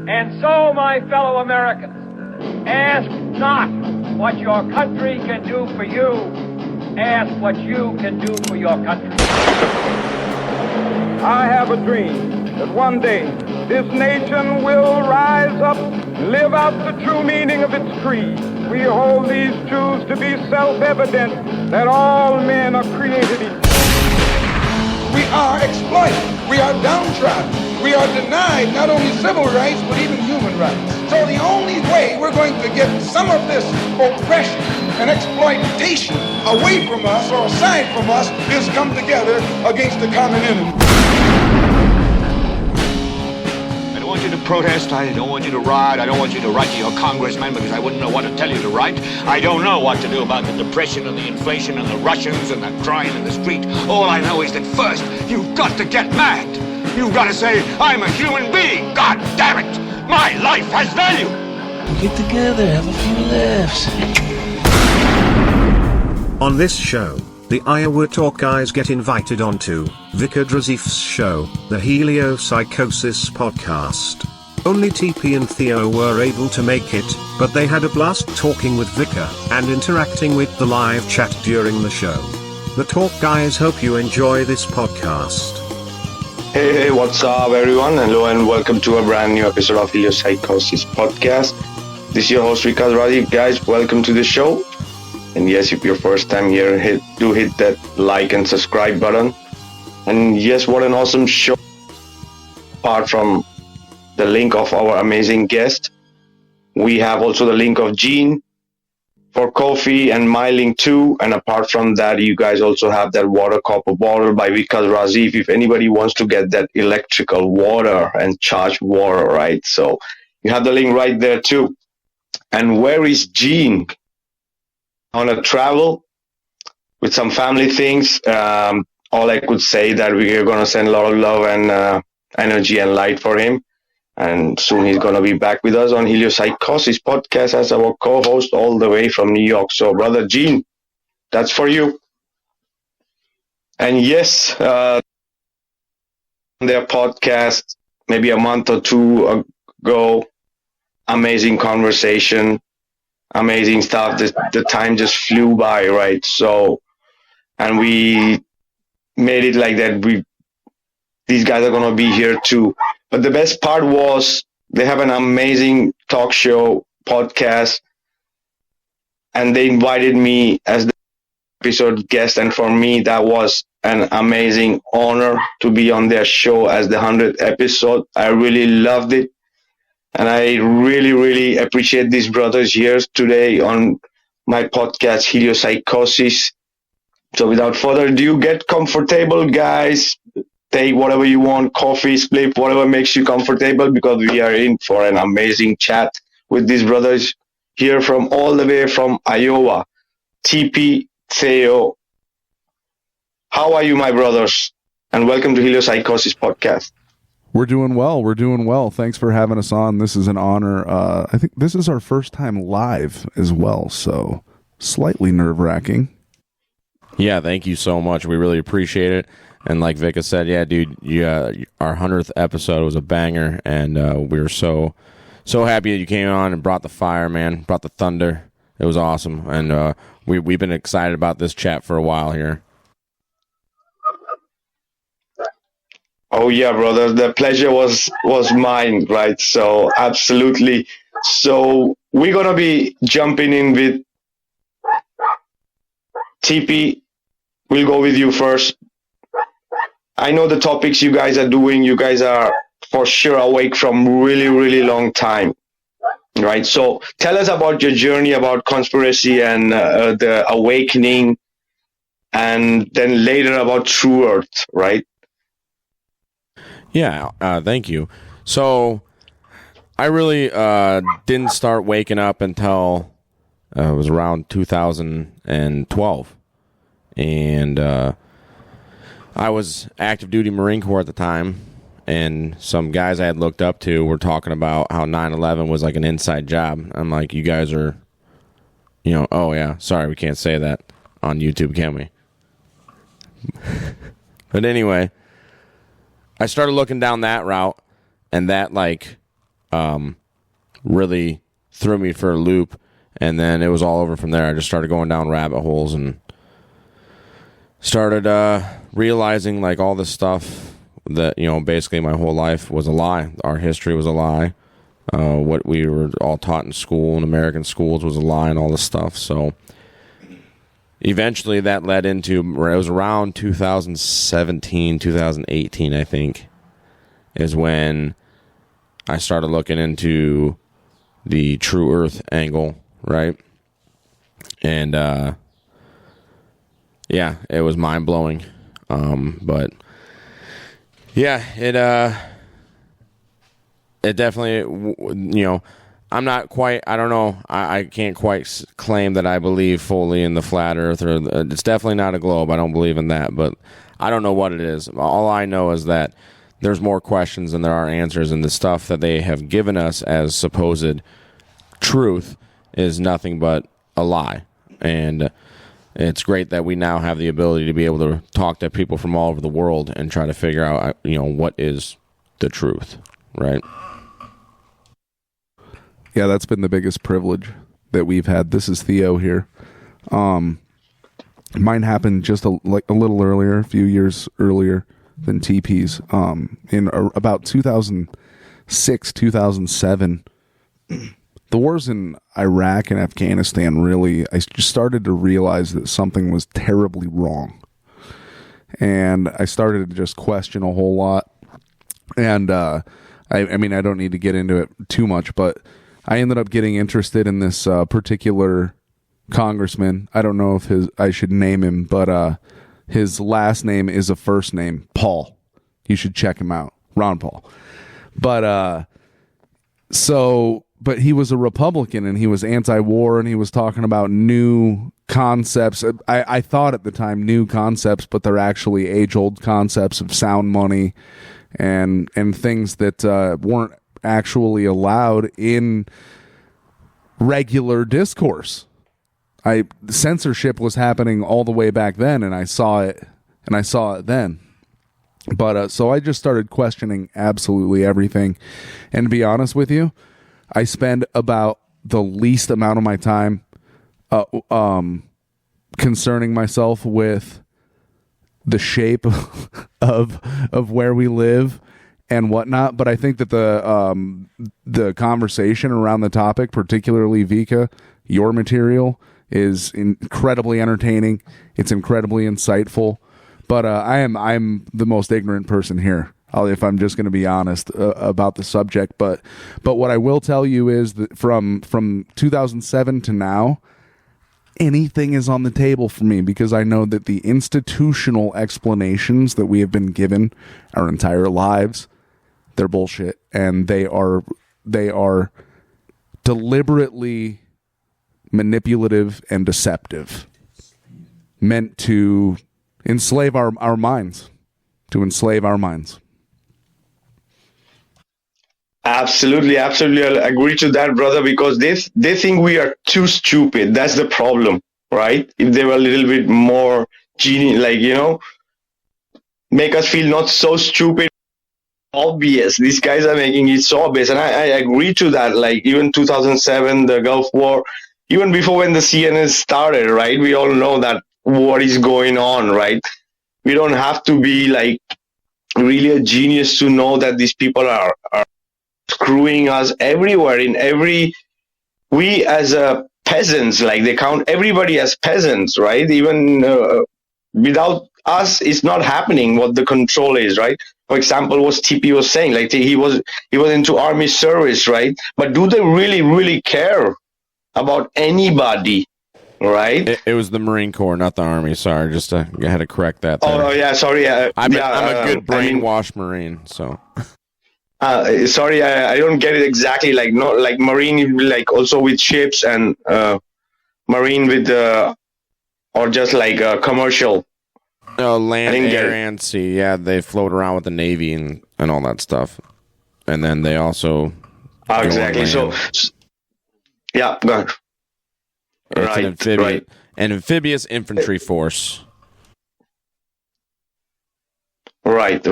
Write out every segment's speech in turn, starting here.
And so, my fellow Americans, ask not what your country can do for you. Ask what you can do for your country. I have a dream that one day this nation will rise up, live out the true meaning of its creed. We hold these truths to be self-evident, that all men are created equal. We are exploited. We are downtrodden. We are denied not only civil rights, but even human rights. So the only way we're going to get some of this oppression and exploitation away from us or aside from us is come together against the common enemy. I don't want you to protest. I don't want you to riot. I don't want you to write to your congressman because I wouldn't know what to tell you to write. I don't know what to do about the depression and the inflation and the Russians and the crying in the street. All I know is that first, you've got to get mad. You've got to say, I'm a human being. God damn it. My life has value. Get together, have a few laughs. On this show, the Iowa Talk guys get invited onto Vikka Draziv's show, the Heliopsychosis Podcast. Only Teepee and Theo were able to make it, but they had a blast talking with Vikka and interacting with the live chat during the show. The Talk guys hope you enjoy this podcast. Hey, what's up everyone? Hello and welcome to a brand new episode of Heliopsychosis Podcast. This is your host Vikka Draziv. Guys, welcome to the show. And yes, if you're first time here, hit that like and subscribe button. And yes, what an awesome show. Apart from the link of our amazing guest, we have also the link of Gene for coffee and my link too. And apart from that, you guys also have that water copper bottle by Vikka Draziv if anybody wants to get that electrical water and charged water, right? So you have the link right there too. And where is Gene? On a travel with some family things. All I could say that we are going to send a lot of love and energy and light for him. And soon he's going to be back with us on Heliopsychosis Podcast as our co-host all the way from New York. So, brother Gene, that's for you. And yes, their podcast maybe a month or two ago, amazing conversation, amazing stuff. The time just flew by, right? So, and we made it like that. These guys are going to be here too. But the best part was they have an amazing talk show podcast, and they invited me as the episode guest. And for me, that was an amazing honor to be on their show as the 100th episode. I really loved it. And I really, really appreciate these brothers here today on my podcast, Heliopsychosis. So without further ado, get comfortable, guys. Take whatever you want, coffee, split, whatever makes you comfortable, because we are in for an amazing chat with these brothers here from all the way from Iowa. Teepee, Theo. How are you, my brothers? And welcome to Heliopsychosis Podcast. We're doing well. Thanks for having us on. This is an honor. I think this is our first time live as well, so slightly nerve-wracking. Yeah, thank you so much. We really appreciate it. And like Vikka said, yeah, dude, our 100th episode was a banger, and we were so happy that you came on and brought the fire, man, brought the thunder. It was awesome, and we've been excited about this chat for a while here. Oh yeah, brother, the pleasure was mine, right? So absolutely. So we're gonna be jumping in with Teepee. We'll go with you first. I know the topics you guys are doing. You guys are for sure awake from really, really long time, right? So tell us about your journey about conspiracy and the awakening, and then later about True Earth, right? Yeah, thank you. So I really didn't start waking up until it was around 2012. And I was active duty Marine Corps at the time, and some guys I had looked up to were talking about how 9/11 was like an inside job. I'm like, you guys are, oh yeah, sorry, we can't say that on YouTube, can we? But anyway, I started looking down that route, and that really threw me for a loop. And then it was all over from there. I just started going down rabbit holes and started realizing like all this stuff that, basically my whole life was a lie. Our history was a lie. What we were all taught in school and American schools was a lie and all this stuff. So eventually that led into, it was around 2017, 2018, I think, is when I started looking into the True Earth angle, right? And yeah, it was mind-blowing. But yeah, it definitely, I'm not quite, I don't know, I can't quite claim that I believe fully in the flat earth, or it's definitely not a globe. I don't believe in that, but I don't know what it is. All I know is that there's more questions than there are answers, and the stuff that they have given us as supposed truth is nothing but a lie. And it's great that we now have the ability to be able to talk to people from all over the world and try to figure out, what is the truth, right? Yeah, that's been the biggest privilege that we've had. This is Theo here. Mine happened just a little earlier, a few years earlier than Teepee's. In about 2006, 2007, the wars in Iraq and Afghanistan I just started to realize that something was terribly wrong. And I started to just question a whole lot. And I mean, I don't need to get into it too much, but I ended up getting interested in this particular congressman. I don't know if I should name him, but his last name is a first name, Paul. You should check him out, Ron Paul. But but he was a Republican, and he was anti-war, and he was talking about new concepts. I thought at the time new concepts, but they're actually age-old concepts of sound money and things that weren't actually allowed in regular discourse. Censorship was happening all the way back then, and I saw it then. But so I just started questioning absolutely everything. And to be honest with you, I spend about the least amount of my time concerning myself with the shape of where we live and whatnot. But I think that the conversation around the topic, particularly Vikka, your material, is incredibly entertaining. It's incredibly insightful. But I'm the most ignorant person here, if I'm just going to be honest about the subject. But what I will tell you is that from 2007 to now, anything is on the table for me, because I know that the institutional explanations that we have been given our entire lives, they're bullshit, and they are deliberately manipulative and deceptive, meant to enslave our minds, Absolutely. I'll agree to that, brother, because they think we are too stupid. That's the problem, right? If they were a little bit more genius, make us feel not so stupid, obvious. These guys are making it so obvious. And I agree to that. Like even 2007, the Gulf War, even before when the CNN started, right? We all know that what is going on, right? We don't have to be like really a genius to know that these people are screwing us everywhere. We as peasants, like they count everybody as peasants, right? Even without us, it's not happening what the control is, right? For example, what Teepee was saying, like he was into army service, right? But do they really care about anybody? Right. It was the Marine Corps, not the Army. Sorry, I had to correct that there. Oh yeah, sorry. I'm a good brainwashed Marine, so. Sorry, I don't get it exactly. Like not like Marine, like also with ships, and Marine with or just like commercial. Land, air, and sea. Yeah, they float around with the Navy and all that stuff, and then they also. Exactly. So, yeah, go ahead. It's an amphibious infantry force. Right.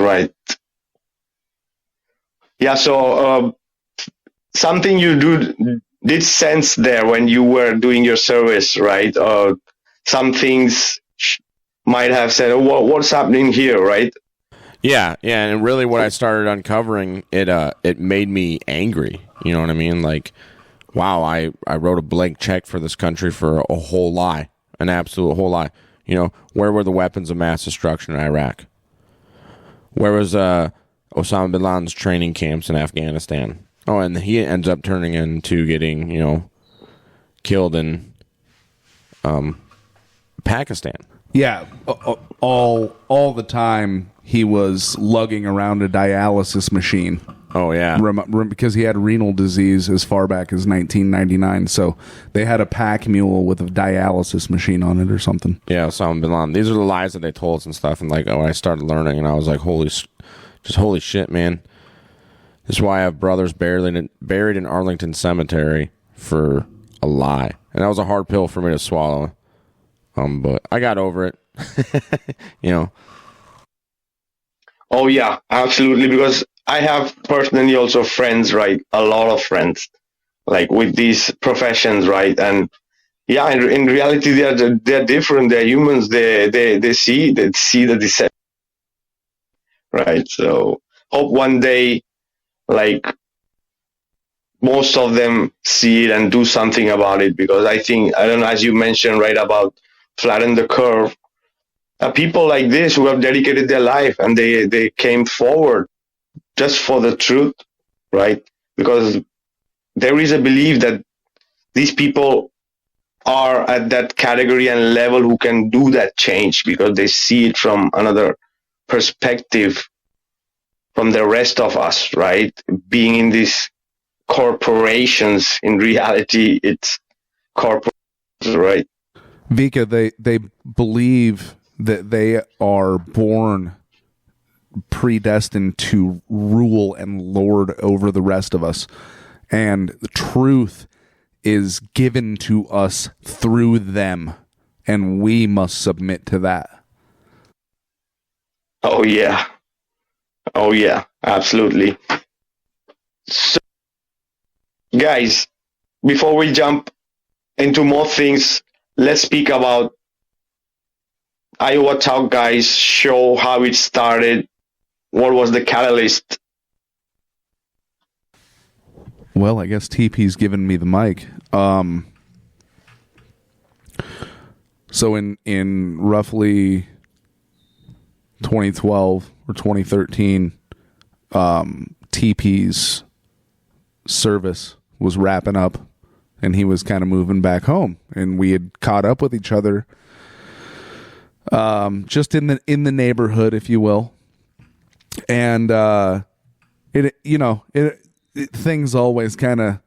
Yeah, so something you did sense there when you were doing your service, right? Some things might have said, oh, what's happening here, right? Yeah, and really what I started uncovering, it made me angry. You know what I mean? Like, wow, I wrote a blank check for this country for a whole lie, an absolute whole lie. You know, where were the weapons of mass destruction in Iraq? Where was Osama bin Laden's training camps in Afghanistan? Oh, and he ends up turning into getting, you know, killed in Pakistan. Yeah, all the time he was lugging around a dialysis machine. Oh, yeah. Because he had renal disease as far back as 1999. So they had a pack mule with a dialysis machine on it or something. Yeah, Osama bin Laden. These are the lies that they told us and stuff. And like, I started learning, and I was like, holy shit, man. This is why I have brothers buried in Arlington Cemetery for a lie. And that was a hard pill for me to swallow. But I got over it. You know. Oh, yeah, absolutely. Because I have personally also friends, right? A lot of friends, like with these professions, right? And yeah, in reality, they're different. They're humans. They see the deception, right? So hope one day, like, most of them see it and do something about it. Because I think, I don't know, as you mentioned, right, about flatten the curve. People like this who have dedicated their life and they came forward just for the truth, right? Because there is a belief that these people are at that category and level who can do that change because they see it from another perspective from the rest of us, right? Being in these corporations, in reality, it's corporations, right? Vikka, they believe that they are born predestined to rule and lord over the rest of us. And the truth is given to us through them. And we must submit to that. Oh, yeah. Oh, yeah. Absolutely. So, guys, before we jump into more things, let's speak about Iowa Talk Guys show, how it started. What was the catalyst? Well, I guess TP's given me the mic. So in roughly 2012 or 2013, TP's service was wrapping up, and he was kind of moving back home, and we had caught up with each other, just in the neighborhood, if you will. And things always kind of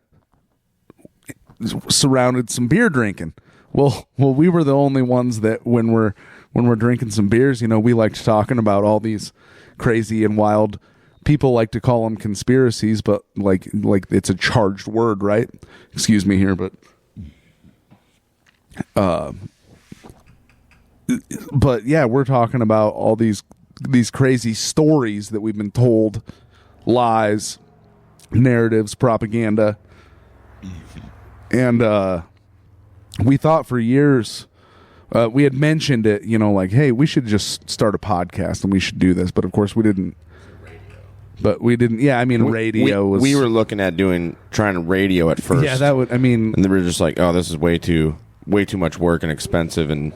surrounded some beer drinking. Well, we were the only ones that when we're drinking some beers, we liked talking about all these crazy and wild. People like to call them conspiracies, but like it's a charged word, right? Excuse me here, but yeah, we're talking about all these crazy stories that we've been told, lies, narratives, propaganda. And we thought for years, we had mentioned it, like, hey, we should just start a podcast and we should do this. But of course we didn't. But we didn't. Yeah, radio was. We were looking at trying to radio at first. Yeah, that would. And then we were just like, oh, this is way too much work and expensive, and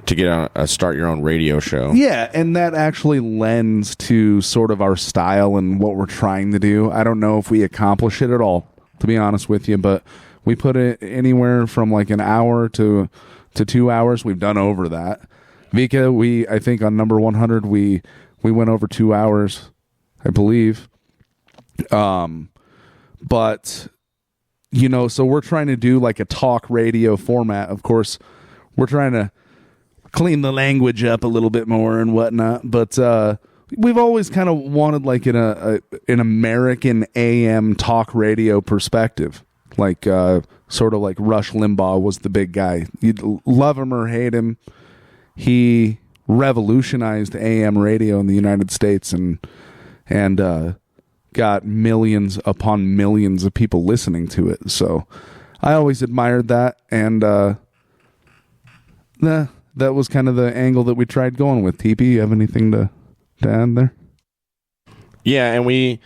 to get on start your own radio show. Yeah, and that actually lends to sort of our style and what we're trying to do. I don't know if we accomplish it at all, to be honest with you, but we put it anywhere from like an hour to 2 hours. We've done over that. Vikka, I think on number 100 we went over 2 hours, I believe. But so we're trying to do like a talk radio format. Of course, we're trying to clean the language up a little bit more and whatnot. But we've always kind of wanted like an American AM talk radio perspective, like sort of like Rush Limbaugh was the big guy. You'd love him or hate him. He revolutionized AM radio in the United States and got millions upon millions of people listening to it. So I always admired that, and that was kind of the angle that we tried going with. Teepee, you have anything to add there? Yeah, and we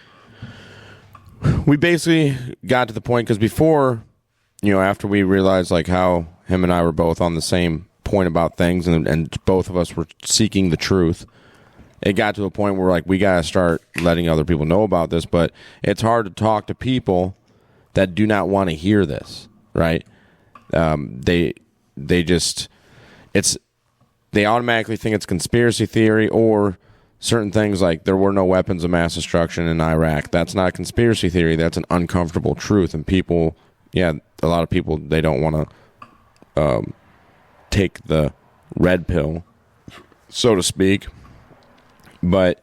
basically got to the point, because before, after we realized like how him and I were both on the same point about things, and both of us were seeking the truth, it got to a point where like we got to start letting other people know about this. But it's hard to talk to people that do not want to hear this, right? They automatically think it's conspiracy theory, or certain things like there were no weapons of mass destruction in Iraq. That's not a conspiracy theory. That's an uncomfortable truth. And people, a lot of people, they don't want to take the red pill, so to speak. But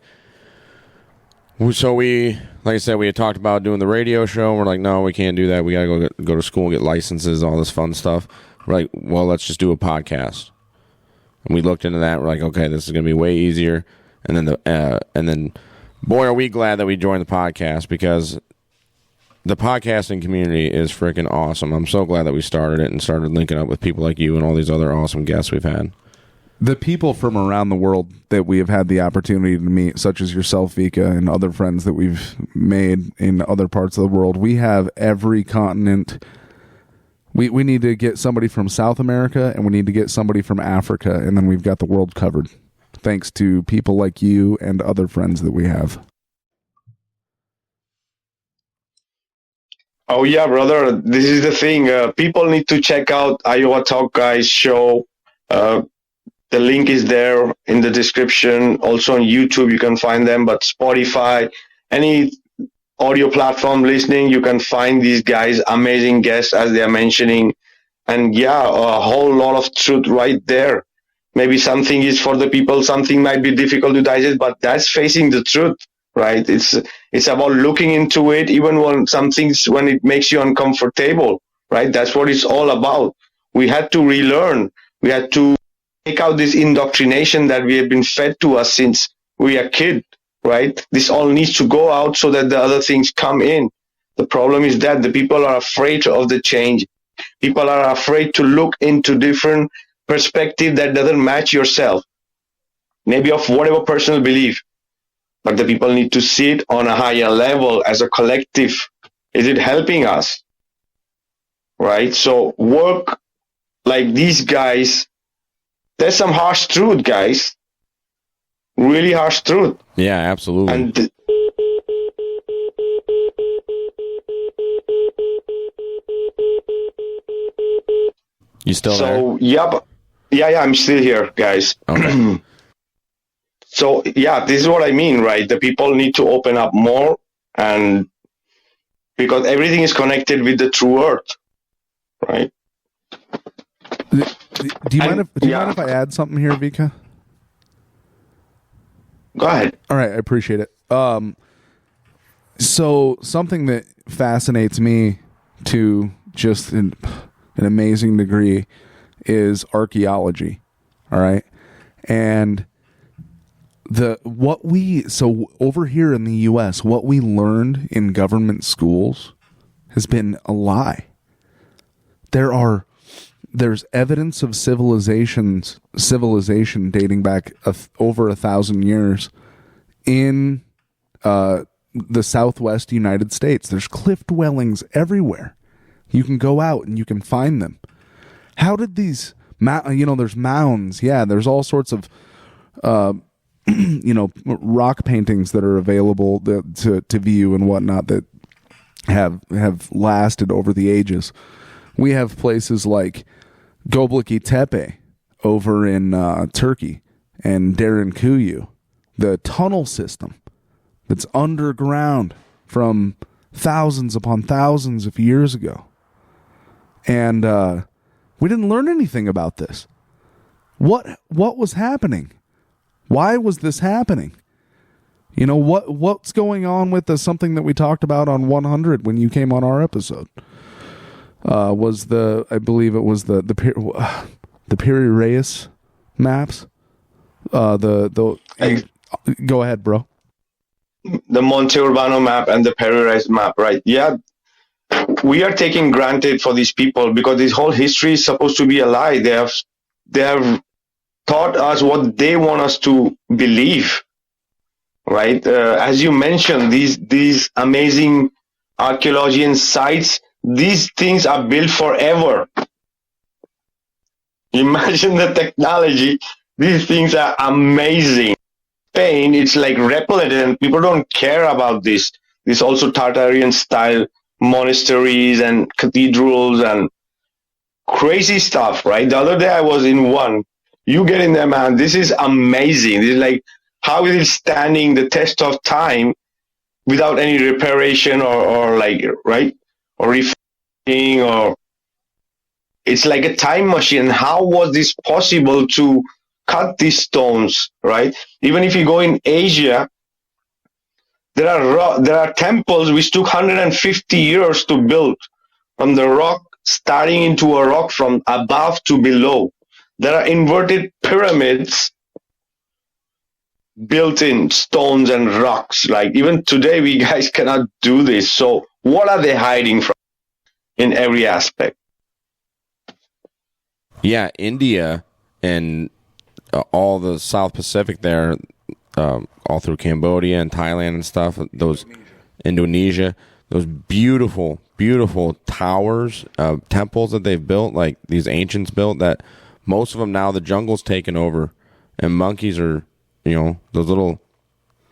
so like I said, we had talked about doing the radio show. And we're like, no, we can't do that. We got to go to school and get licenses, all this fun stuff. We're like, well, let's just do a podcast. And we looked into that. We're like, okay, this is going to be way easier. And then, boy, are we glad that we joined the podcast, because the podcasting community is freaking awesome. I'm so glad that we started it and started linking up with people like you and all these other awesome guests we've had. The people from around the world that we have had the opportunity to meet, such as yourself, Vikka, and other friends that we've made in other parts of the world, we have every continent. We need to get somebody from South America, and we need to get somebody from Africa, and then we've got the world covered, thanks to people like you and other friends that we have. Oh yeah, brother. This is the thing. People need to check out Iowa Talk Guys show. The link is there in the description. Also on YouTube, you can find them, but Spotify, any audio platform listening, you can find these guys, amazing guests, as they are mentioning. And a whole lot of truth right there. Maybe something is for the people, something might be difficult to digest, but that's facing the truth, right? It's about looking into it, even when when it makes you uncomfortable, right? That's what it's all about. We had to relearn. We had to take out this indoctrination that we have been fed to us since we are kid, right? This all needs to go out so that the other things come in. The problem is that the people are afraid of the change. People are afraid to look into different perspective that doesn't match yourself, maybe of whatever personal belief, but the people need to see it on a higher level as a collective. Is it helping us, right? So work like these guys. There's some harsh truth, guys, really harsh truth. Yeah, absolutely. And you still there? Yeah, I'm still here, guys. Okay. So, this is what I mean, right? The people need to open up more, and because everything is connected with the true earth, right? Do you mind if I add something here, Vikka? Go ahead. All right, I appreciate it. So something that fascinates me to just an amazing degree is archaeology. All right. And over here in the US, what we learned in government schools has been a lie. There's evidence of civilization dating back over 1,000 years in the Southwest United States. There's cliff dwellings everywhere. You can go out and you can find them. How did these, there's mounds. Yeah, there's all sorts of, rock paintings that are available to view and whatnot that have lasted over the ages. We have places like Göbekli Tepe over in Turkey and Derinkuyu, the tunnel system that's underground from thousands upon thousands of years ago. And we didn't learn anything about this. What was happening? Why was this happening? What's going on with something that we talked about on 100 when you came on our episode? I believe it was the Piri Reis maps. Go ahead, bro. the Monte Urbano map and the Peri-Reis map, right? Yeah, we are taking granted for these people because this whole history is supposed to be a lie. They have taught us what they want us to believe, right? As you mentioned, these amazing archaeology and sites, these things are built forever. Imagine the technology. These things are amazing. Spain, it's like repellent, and people don't care about this. This also Tartarian style monasteries and cathedrals and crazy stuff, right? The other day I was in one. You get in there, man. This is amazing. This is like, how is it standing the test of time without any reparation or like, right? Or refining, or it's like a time machine. How was this possible to cut these stones, right? Even if you go in Asia, there are temples which took 150 years to build, from the rock, starting into a rock from above to below. There are inverted pyramids built in stones and rocks. Like even today, we guys cannot do this. So what are they hiding from in every aspect? Yeah, India and all the South Pacific there, all through Cambodia and Thailand and stuff, those Indonesia, those beautiful, beautiful towers, temples that they've built, like these ancients built, that most of them now the jungle's taken over, and monkeys are, those little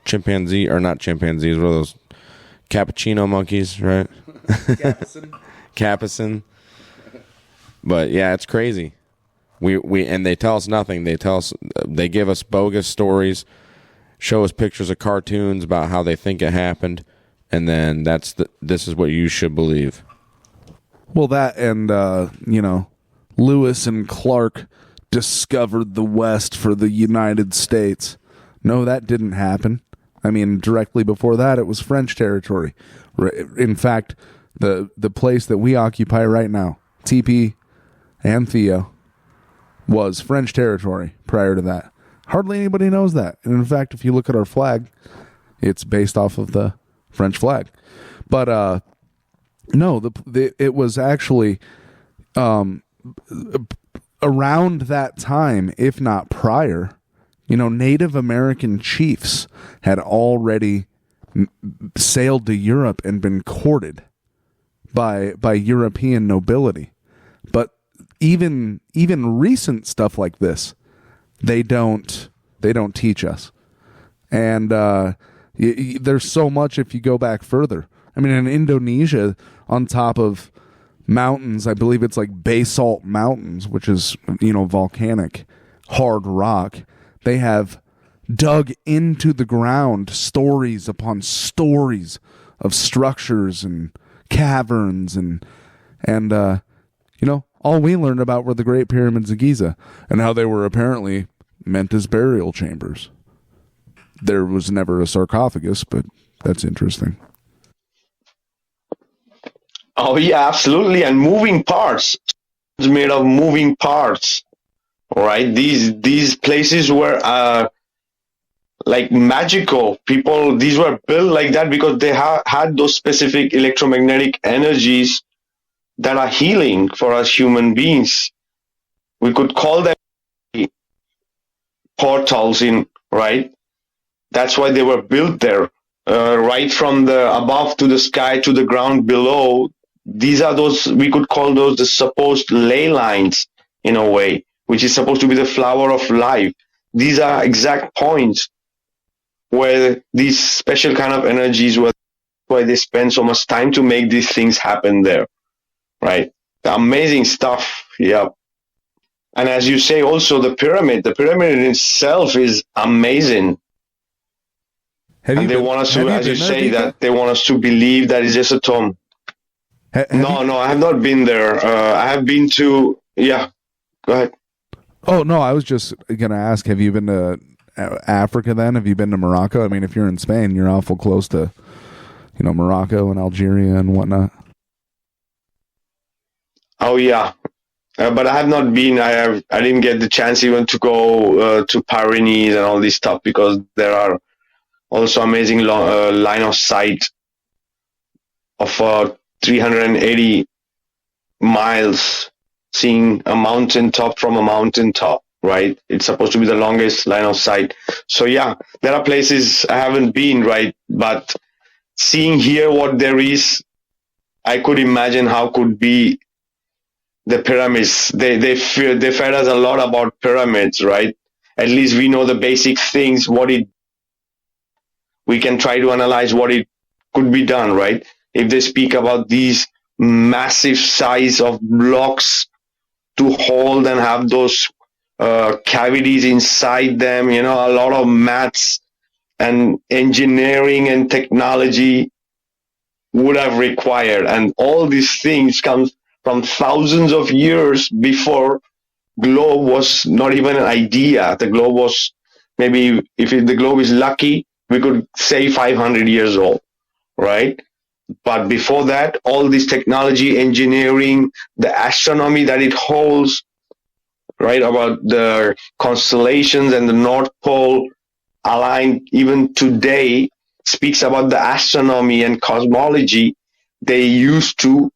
chimpanzee, or not chimpanzees, what are those? Cappuccino monkeys, right? Capucin. But yeah, it's crazy. We and they tell us nothing. They give us bogus stories, show us pictures of cartoons about how they think it happened, and then this is what you should believe. Well, that and Lewis and Clark discovered the West for the United States. No, that didn't happen. I mean, directly before that, it was French territory. In fact, the place that we occupy right now, Teepee and Theo, was French territory prior to that. Hardly anybody knows that. And in fact, if you look at our flag, it's based off of the French flag. But no, it was actually around that time, if not prior, Native American chiefs had already sailed to Europe and been courted by European nobility. But even recent stuff like this, they don't teach us. And there's so much if you go back further. I mean, in Indonesia, on top of mountains, I believe it's like basalt mountains, which is, volcanic, hard rock. They have dug into the ground stories upon stories of structures and caverns and all we learned about were the Great Pyramids of Giza and how they were apparently meant as burial chambers. There was never a sarcophagus, but that's interesting. Oh yeah, absolutely. And moving parts. It's made of moving parts. Right? These places were like magical. People, these were built like that because they had those specific electromagnetic energies that are healing for us human beings. We could call them portals right? That's why they were built there. Right from the above to the sky to the ground below. These are those, we could call those the supposed ley lines in a way, which is supposed to be the flower of life. These are exact points where these special kind of energies were, why they spend so much time to make these things happen there, right? The amazing stuff, yeah. And as you say, also the pyramid in itself is amazing. And they want us to, as you say, that they want us to believe that it's just a tomb. No, I have not been there. I have been to, yeah, go ahead. Oh, no, I was just going to ask, have you been to Africa then? Have you been to Morocco? I mean, if you're in Spain, you're awful close to, Morocco and Algeria and whatnot. Oh, yeah. But I have not been, I didn't get the chance even to go to Pyrenees and all this stuff because there are also amazing line of sight of 380 miles, seeing a mountaintop from a mountaintop, right? It's supposed to be the longest line of sight. So yeah, there are places I haven't been, right? But seeing here what there is, I could imagine how could be the pyramids. They fed us a lot about pyramids, right? At least we know the basic things, we can try to analyze what it could be done, right? If they speak about these massive size of blocks to hold and have those cavities inside them, a lot of maths and engineering and technology would have required. And all these things come from thousands of years before globe was not even an idea. The globe was maybe, if the globe is lucky, we could say 500 years old, right? But before that, all this technology, engineering, the astronomy that it holds, right, about the constellations and the North Pole aligned even today, speaks about the astronomy and cosmology they used to,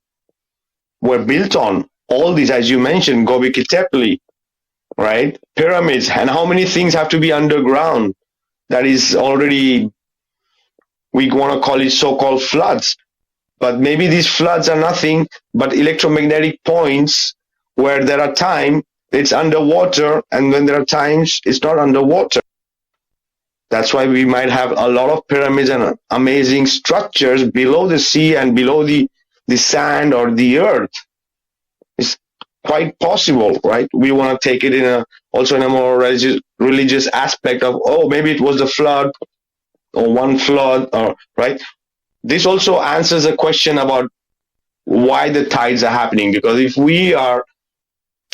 were built on. All these, as you mentioned, Göbekli Tepe, right? Pyramids, and how many things have to be underground? That is already, we want to call it so-called floods. But maybe these floods are nothing but electromagnetic points where there are times it's underwater, and when there are times it's not underwater. That's why we might have a lot of pyramids and amazing structures below the sea and below the sand or the earth. It's quite possible, right? We want to take it also in a more religious aspect of, maybe it was the flood or one flood, or right? This also answers a question about why the tides are happening. Because if we are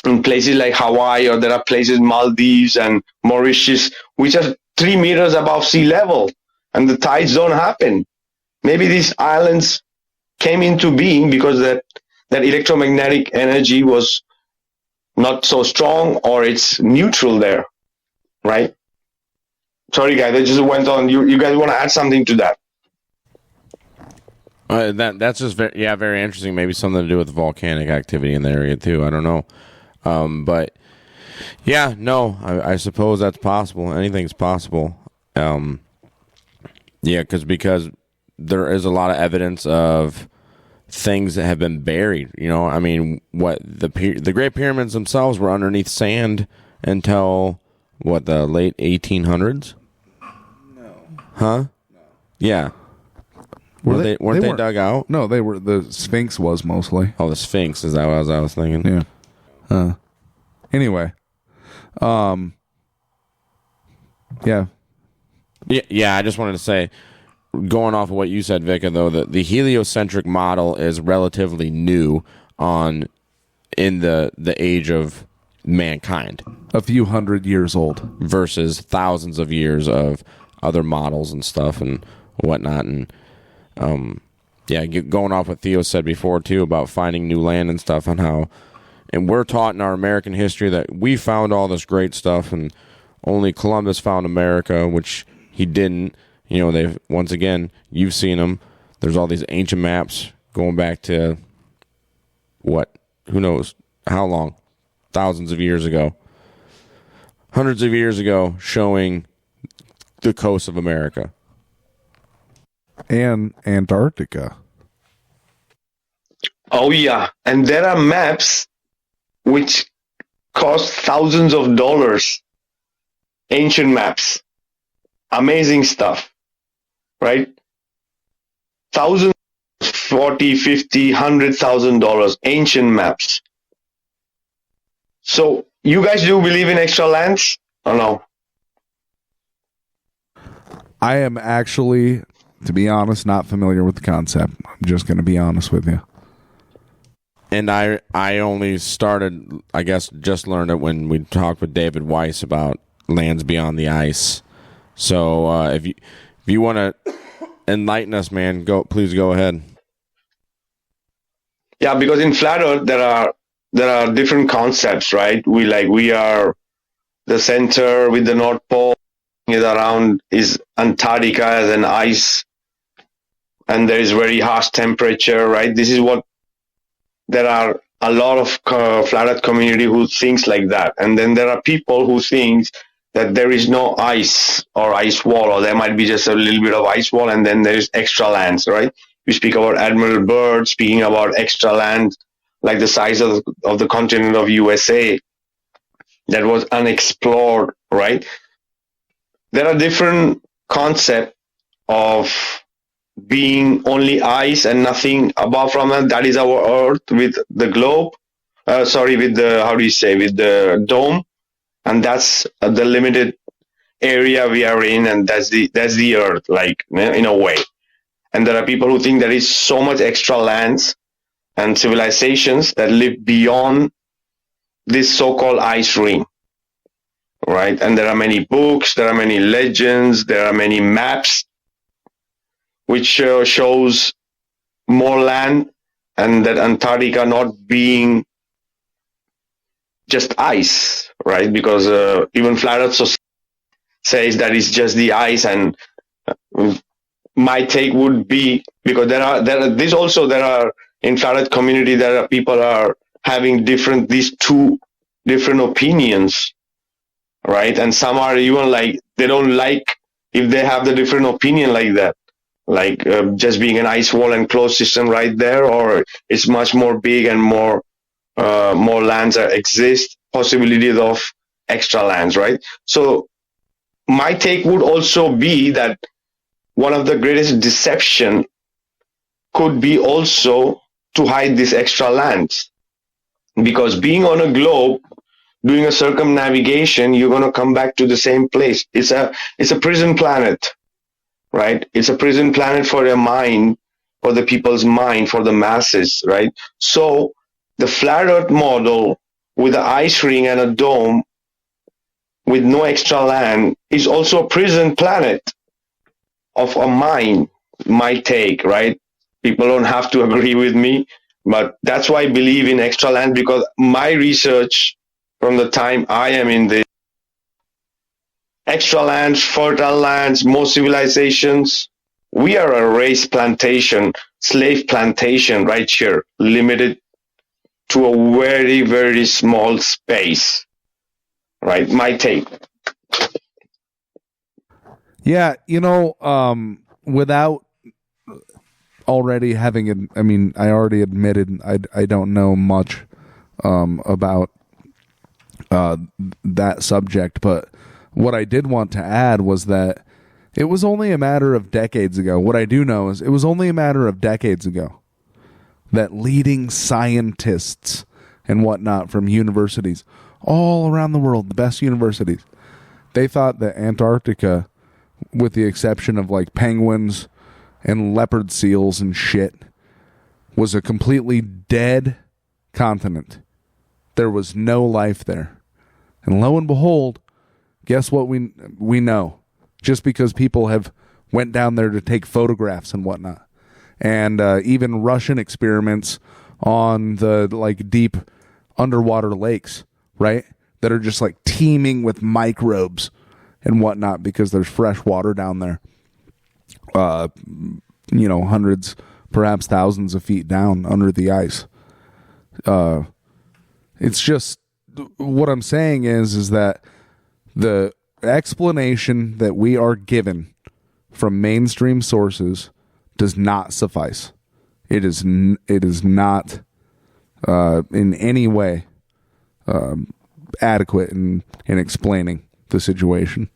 in places like Hawaii, or there are places, Maldives and Mauritius, which are 3 meters above sea level, and the tides don't happen. Maybe these islands came into being because that electromagnetic energy was not so strong, or it's neutral there, right? Sorry, guys, I just went on. You guys want to add something to that? That's just very interesting. Maybe something to do with volcanic activity in the area too. I don't know, but yeah, no, I suppose that's possible. Anything's possible. Because there is a lot of evidence of things that have been buried. I mean, what the Great Pyramids themselves were underneath sand until the late 1800s. No. Huh? No. Yeah. Weren't they dug out? No, they were. The Sphinx was mostly. Oh, the Sphinx, is that what I was thinking? Yeah. Anyway. Yeah. Yeah, I just wanted to say, going off of what you said, Vikka, though, the heliocentric model is relatively new in the age of mankind. A few hundred years old. Versus thousands of years of other models and stuff and whatnot. And going off what Theo said before too about finding new land and stuff, and we're taught in our American history that we found all this great stuff and only Columbus found America, which he didn't. They've, once again, you've seen them. There's all these ancient maps going back to who knows how long, thousands of years ago, hundreds of years ago, showing the coast of America. And Antarctica. Oh, yeah. And there are maps which cost thousands of dollars. Ancient maps. Amazing stuff. Right? $40,000, $50,000, $100,000. Ancient maps. So, you guys do believe in extra lands or no? I am actually, to be honest, not familiar with the concept. I'm just going to be honest with you. And I only started, I guess, just learned it when we talked with David Weiss about lands beyond the ice. So if you want to enlighten us, man, please go ahead. Yeah, because in flat Earth there are different concepts, right? We are the center with the North Pole, around is Antarctica as an ice, and there is very harsh temperature, right? This is what there are a lot of flat earth community who thinks like that. And then there are people who think that there is no ice or ice wall, or there might be just a little bit of ice wall, and then there is extra lands, right? We speak about Admiral Byrd speaking about extra land, like the size of the continent of USA that was unexplored, right? There are different concepts of being only ice and nothing above from that. That is our Earth with the globe, with the dome, and that's the limited area we are in, and that's the Earth, like, in a way. And there are people who think there is so much extra lands and civilizations that live beyond this so-called ice ring, right? And there are many books, there are many legends, there are many maps which shows more land, and that Antarctica not being just ice, right? Because even Flat Earth Society says that it's just the ice, and my take would be, because there are in Flat Earth community, there are people are having these two different opinions, right? And some are even like, they don't like if they have the different opinion like that. Like just being an ice wall and closed system right there, or it's much more big and more lands that exist, possibilities of extra lands, right? So my take would also be that one of the greatest deception could be also to hide these extra lands, because being on a globe, doing a circumnavigation, you're going to come back to the same place. It's a prison planet. Right? It's a prison planet for your mind, for the people's mind, for the masses, right? So the flat earth model with an ice ring and a dome with no extra land is also a prison planet of a mind, my take, right? People don't have to agree with me, but that's why I believe in extra land, because my research from the time I am in this, extra lands, fertile lands, more civilizations. We are a race plantation, slave plantation right here, limited to a very, very small space. Right? My take. Yeah, without already having, I already admitted I don't know much about that subject, but what I did want to add was that it was only a matter of decades ago. What I do know is it was only a matter of decades ago that leading scientists and whatnot from universities all around the world, the best universities, they thought that Antarctica, with the exception of like penguins and leopard seals and shit, was a completely dead continent. There was no life there. And lo and behold, guess what we know? Just because people have went down there to take photographs and whatnot. And even Russian experiments on the like deep underwater lakes, right? That are just like teeming with microbes and whatnot because there's fresh water down there. Hundreds, perhaps thousands of feet down under the ice. It's just, what I'm saying is that the explanation that we are given from mainstream sources does not suffice. It is not in any way adequate in explaining the situation.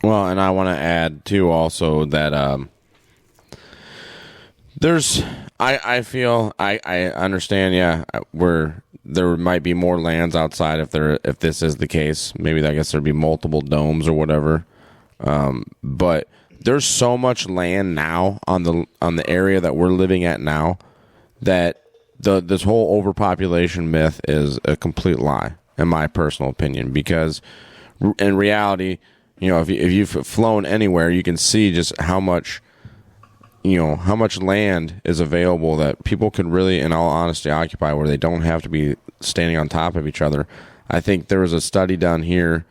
Well, and I want to add too also that I feel I understand, where there might be more lands outside if this is the case. Maybe I guess there'd be multiple domes or whatever. But there's so much land now on the area that we're living at now that this whole overpopulation myth is a complete lie, in my personal opinion. Because in reality, if you've flown anywhere, you can see just how much land is available that people could really, in all honesty, occupy, where they don't have to be standing on top of each other. I think there was a study done here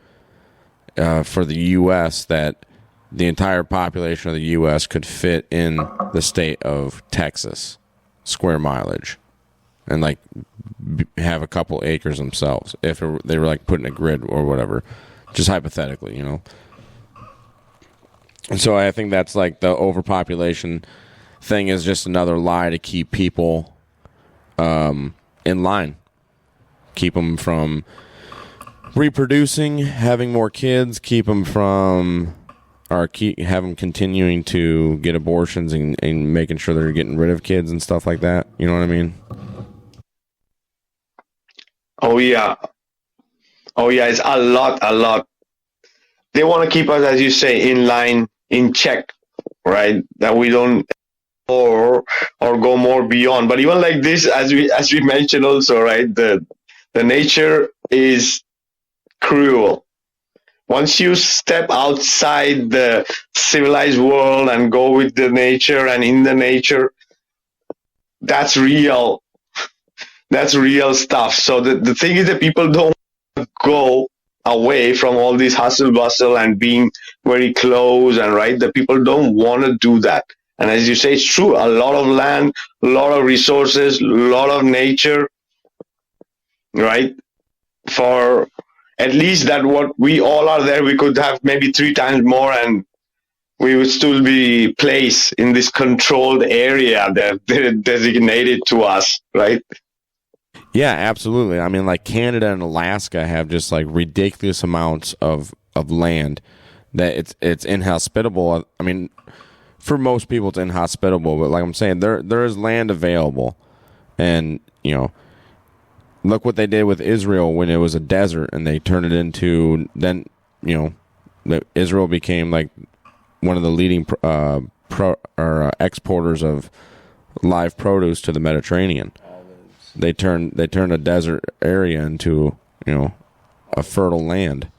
for the U.S. that the entire population of the U.S. could fit in the state of Texas, square mileage, and like have a couple acres themselves if they were like put in a grid or whatever, just hypothetically, you know. And so I think that's like the overpopulation thing is just another lie to keep people in line, keep them from reproducing, having more kids, keep them from, or have them continuing to get abortions and making sure they're getting rid of kids and stuff like that. You know what I mean? Oh yeah, it's a lot. They want to keep us, as you say, in line, in check, right? That we don't or go more beyond. But even like this, as we mentioned also, right? The nature is cruel. Once you step outside the civilized world and go with the nature and in the nature, that's real. That's real stuff. So the thing is that people don't go away from all this hustle bustle and being very close and right. The people don't want to do that. And as you say, it's true. A lot of land, a lot of resources, a lot of nature, right? For at least that what we all are there, we could have maybe 3 times more and we would still be placed in this controlled area that they're designated to us, right? Yeah, absolutely. I mean, like Canada and Alaska have just like ridiculous amounts of land that it's inhospitable. I mean, for most people it's inhospitable, but like I'm saying, there is land available. And, you know, look what they did with Israel when it was a desert and they turned it into, then, you know, Israel became like one of the leading exporters of live produce to the Mediterranean. They turned a desert area into, you know, a fertile land.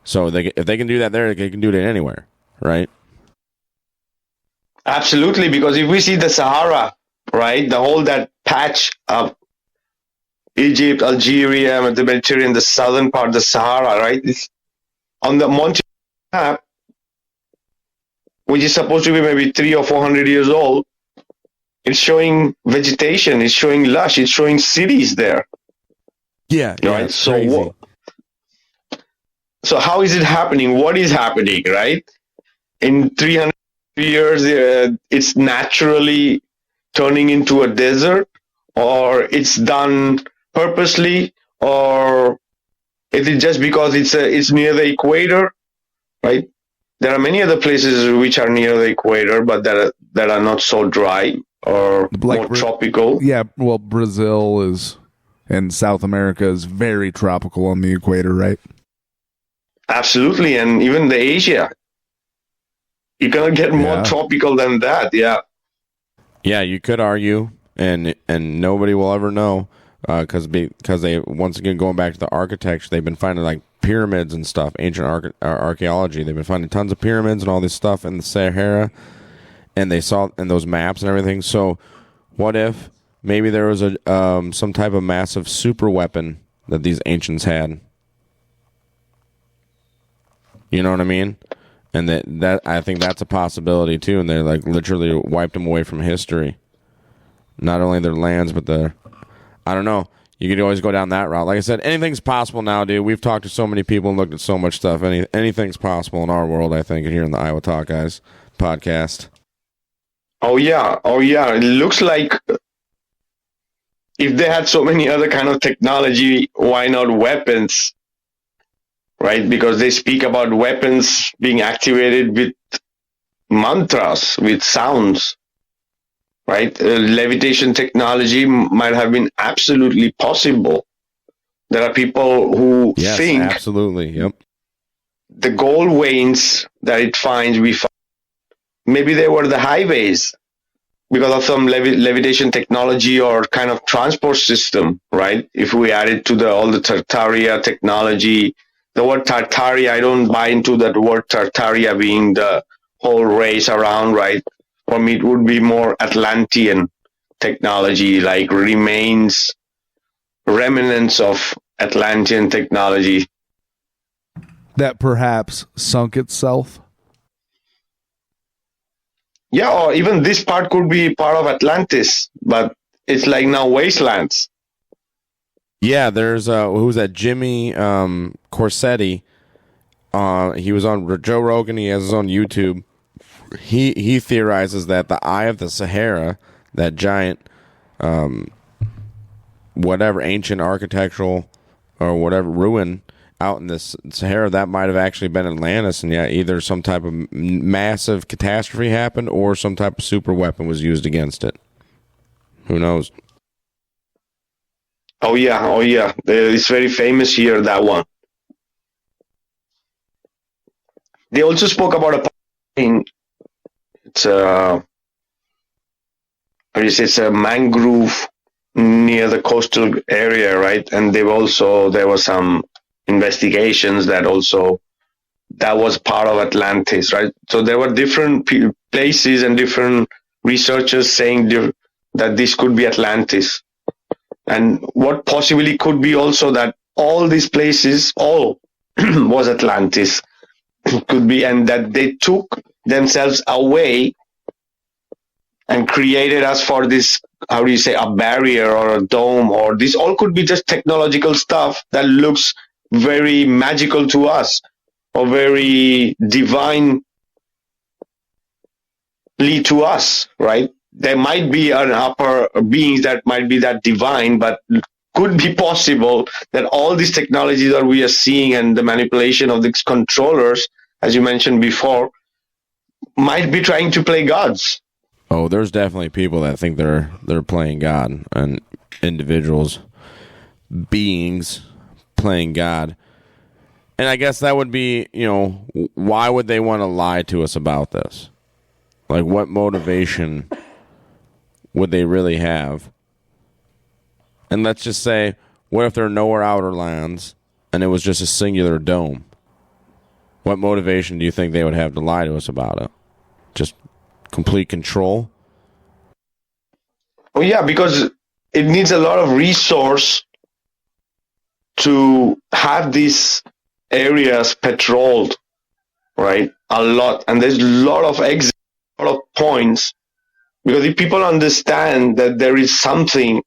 So if they can do that there, they can do it anywhere, right? Absolutely, because if we see the Sahara, right, the whole that patch of Egypt, Algeria, and the Mediterranean, the southern part of the Sahara, right, it's on the Monte map, which is supposed to be maybe 300 or 400 years old. It's showing vegetation. It's showing lush. It's showing cities there. Yeah. Right. So how is it happening? What is happening? Right. In 300 years, it's naturally turning into a desert, or it's done purposely, or is it just because it's near the equator? Right. There are many other places which are near the equator, but that are not so dry. Or like more tropical. Yeah, well, Brazil is, and South America is very tropical on the equator, right? Absolutely, and even the Asia. You cannot get more tropical than that, yeah. Yeah, you could argue, and nobody will ever know, because they, once again, going back to the architecture, they've been finding like pyramids and stuff, ancient archaeology. They've been finding tons of pyramids and all this stuff in the Sahara. And they saw in those maps and everything. So, what if maybe there was some type of massive super weapon that these ancients had? You know what I mean? And that I think that's a possibility too. And they like literally wiped them away from history. Not only their lands, but I don't know. You could always go down that route. Like I said, anything's possible now, dude. We've talked to so many people and looked at so much stuff. Anything's possible in our world, I think, here in the Iowa Talk Guys podcast. Oh yeah. It looks like if they had so many other kind of technology, why not weapons? Right? Because they speak about weapons being activated with mantras, with sounds. Right? Levitation technology might have been absolutely possible. There are people who think absolutely, yep. The gold veins that it finds, maybe they were the highways because of some levitation technology or kind of transport system, right? If we add it to all the Tartaria technology, the word Tartaria, I don't buy into that word Tartaria being the whole race around, right? For me, it would be more Atlantean technology, like remnants of Atlantean technology. that perhaps sunk itself? Yeah, or even this part could be part of Atlantis, but it's like now wastelands. Yeah, there's who's that? Jimmy Corsetti. He was on Joe Rogan. He has his own YouTube. He theorizes that the Eye of the Sahara, that giant, whatever ancient architectural or whatever ruin out in this Sahara, that might have actually been Atlantis, and yeah, either some type of massive catastrophe happened or some type of super weapon was used against it. Who knows? Oh yeah. It's very famous here, that one. They also spoke about it's a mangrove near the coastal area, right? And there were some investigations that was part of Atlantis, right? So there were different places and different researchers saying that this could be Atlantis. And what possibly could be also that all these places, all was Atlantis, could be, and that they took themselves away and created us for this, how do you say, a barrier or a dome, or this all could be just technological stuff that looks very magical to us or very divinely to us, right? There might be an upper being that might be that divine, but could be possible that all these technologies that we are seeing and the manipulation of these controllers, as you mentioned before, might be trying to play gods. Oh, there's definitely people that think they're playing God, and individuals, beings playing God. And I guess that would be, why would they want to lie to us about this? Like, what motivation would they really have? And let's just say, what if there are nowhere outer lands and it was just a singular dome? What motivation do you think they would have to lie to us about it? Just complete control? Oh yeah, because it needs a lot of resource to have these areas patrolled, right? A lot. And there's a lot of exits, a lot of points. Because if people understand that there is something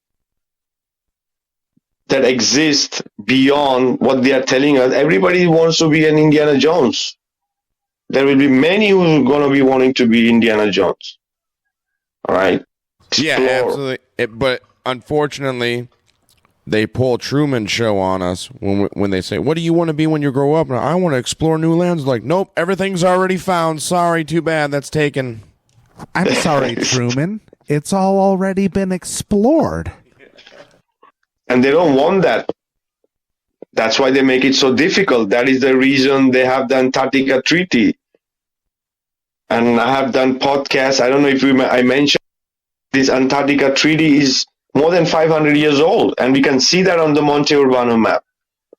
that exists beyond what they are telling us, everybody wants to be an Indiana Jones. There will be many who are going to be wanting to be Indiana Jones. All right? Yeah, absolutely. But unfortunately, they pull Truman Show on us when they say, what do you want to be when you grow up? And I want to explore new lands. Like, nope, everything's already found. Sorry, too bad. That's taken. I'm sorry, Truman. It's all already been explored. And they don't want that. That's why they make it so difficult. That is the reason they have the Antarctica Treaty. And I have done podcasts. I don't know if I mentioned this Antarctica Treaty is more than 500 years old. And we can see that on the Monte Urbano map,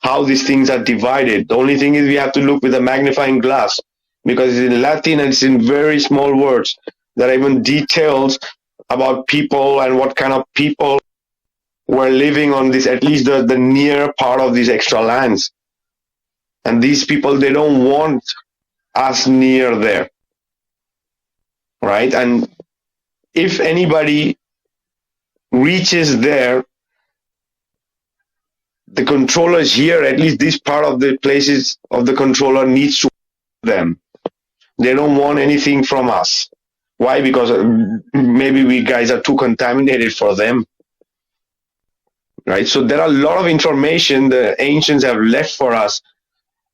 how these things are divided. The only thing is we have to look with a magnifying glass because it's in Latin and it's in very small words. There are even details about people and what kind of people were living on this, at least the near part of these extra lands. And these people, they don't want us near there. Right? And if anybody reaches there, the controllers here, at least this part of the places of the controller needs to them. They don't want anything from us. Why? Because maybe we guys are too contaminated for them. Right? So there are a lot of information the ancients have left for us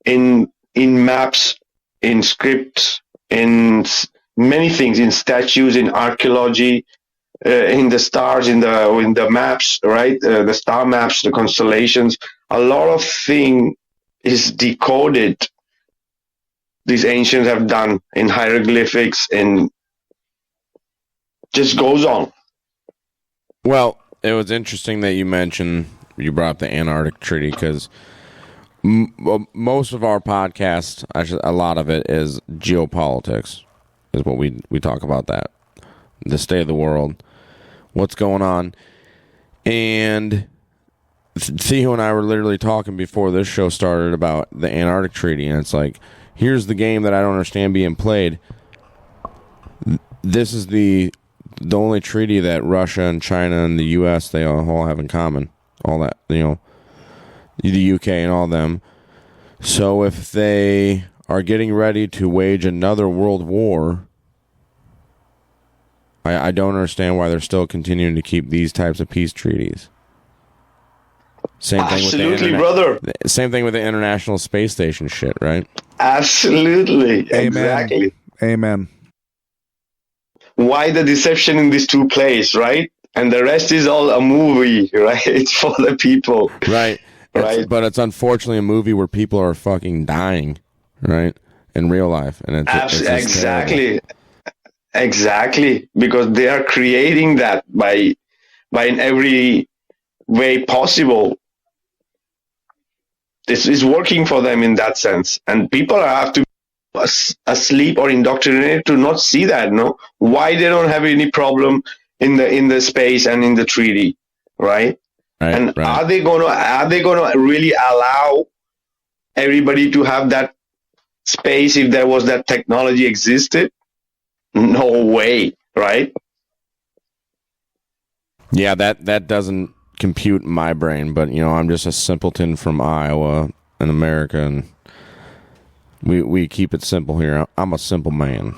in maps, in scripts, in many things, in statues, in archaeology, in the stars, in the maps, right? The star maps, the constellations. A lot of thing is decoded. These ancients have done in hieroglyphics, and just goes on. Well, it was interesting that you brought up the Antarctic Treaty because most of our podcast, actually a lot of it, is geopolitics, is what we talk about, that. The state of the world, what's going on. And Theo and I were literally talking before this show started about the Antarctic Treaty, and it's like, here's the game that I don't understand being played. This is the only treaty that Russia and China and the U.S., they all have in common. All that, the UK and all them. So if they are getting ready to wage another world war, I don't understand why they're still continuing to keep these types of peace treaties. Same thing Absolutely, with brother. Same thing with the International Space Station shit, right? Absolutely. Amen. Exactly. Amen. Why the deception in these two plays, right? And the rest is all a movie, right? It's for the people. Right. Right. But it's unfortunately a movie where people are fucking dying, right? In real life. And it's exactly. Exactly. Because they are creating that by in every way possible. This is working for them in that sense. And people have to be asleep or indoctrinated to not see that, no? Why they don't have any problem in the space and in the treaty, right? And are they gonna really allow everybody to have that space if there was that technology existed? No way, right? Yeah, that doesn't compute in my brain, but I'm just a simpleton from Iowa in America, and we keep it simple here. I'm a simple man.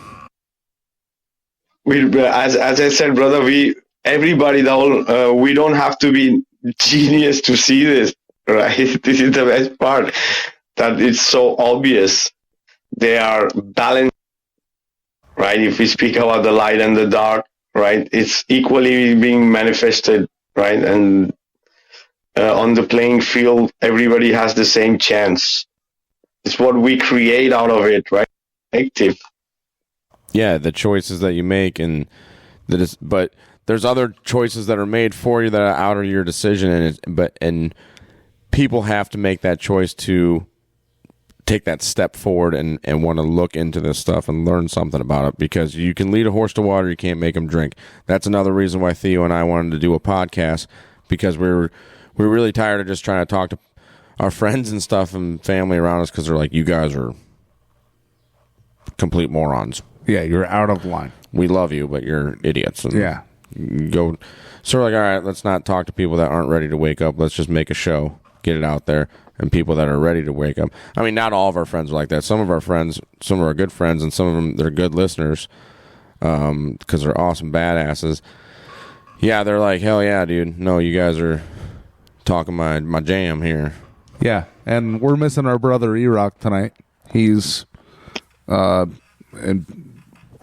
As I said, brother, we don't have to be genius to see this, right? This is the best part, that it's so obvious. They are balanced, right? If we speak about the light and the dark, right, it's equally being manifested, right? And on the playing field, everybody has the same chance. It's what we create out of it, right? Active. Yeah, the choices that you make, but there's other choices that are made for you that are out of your decision, and people have to make that choice to take that step forward and want to look into this stuff and learn something about it, because you can lead a horse to water, you can't make him drink. That's another reason why Theo and I wanted to do a podcast, because we're really tired of just trying to talk to our friends and stuff and family around us, because they're like, you guys are complete morons. Yeah, you're out of line. We love you, but you're idiots. And yeah. Go sort of like, all right, let's not talk to people that aren't ready to wake up. Let's just make a show, get it out there, and people that are ready to wake up. I mean, not all of our friends are like that. Some of our friends, some of our good friends, and some of them, they're good listeners because they're awesome badasses. Yeah, they're like, hell yeah, dude. No, you guys are talking my jam here. Yeah, and we're missing our brother Erock tonight. He's an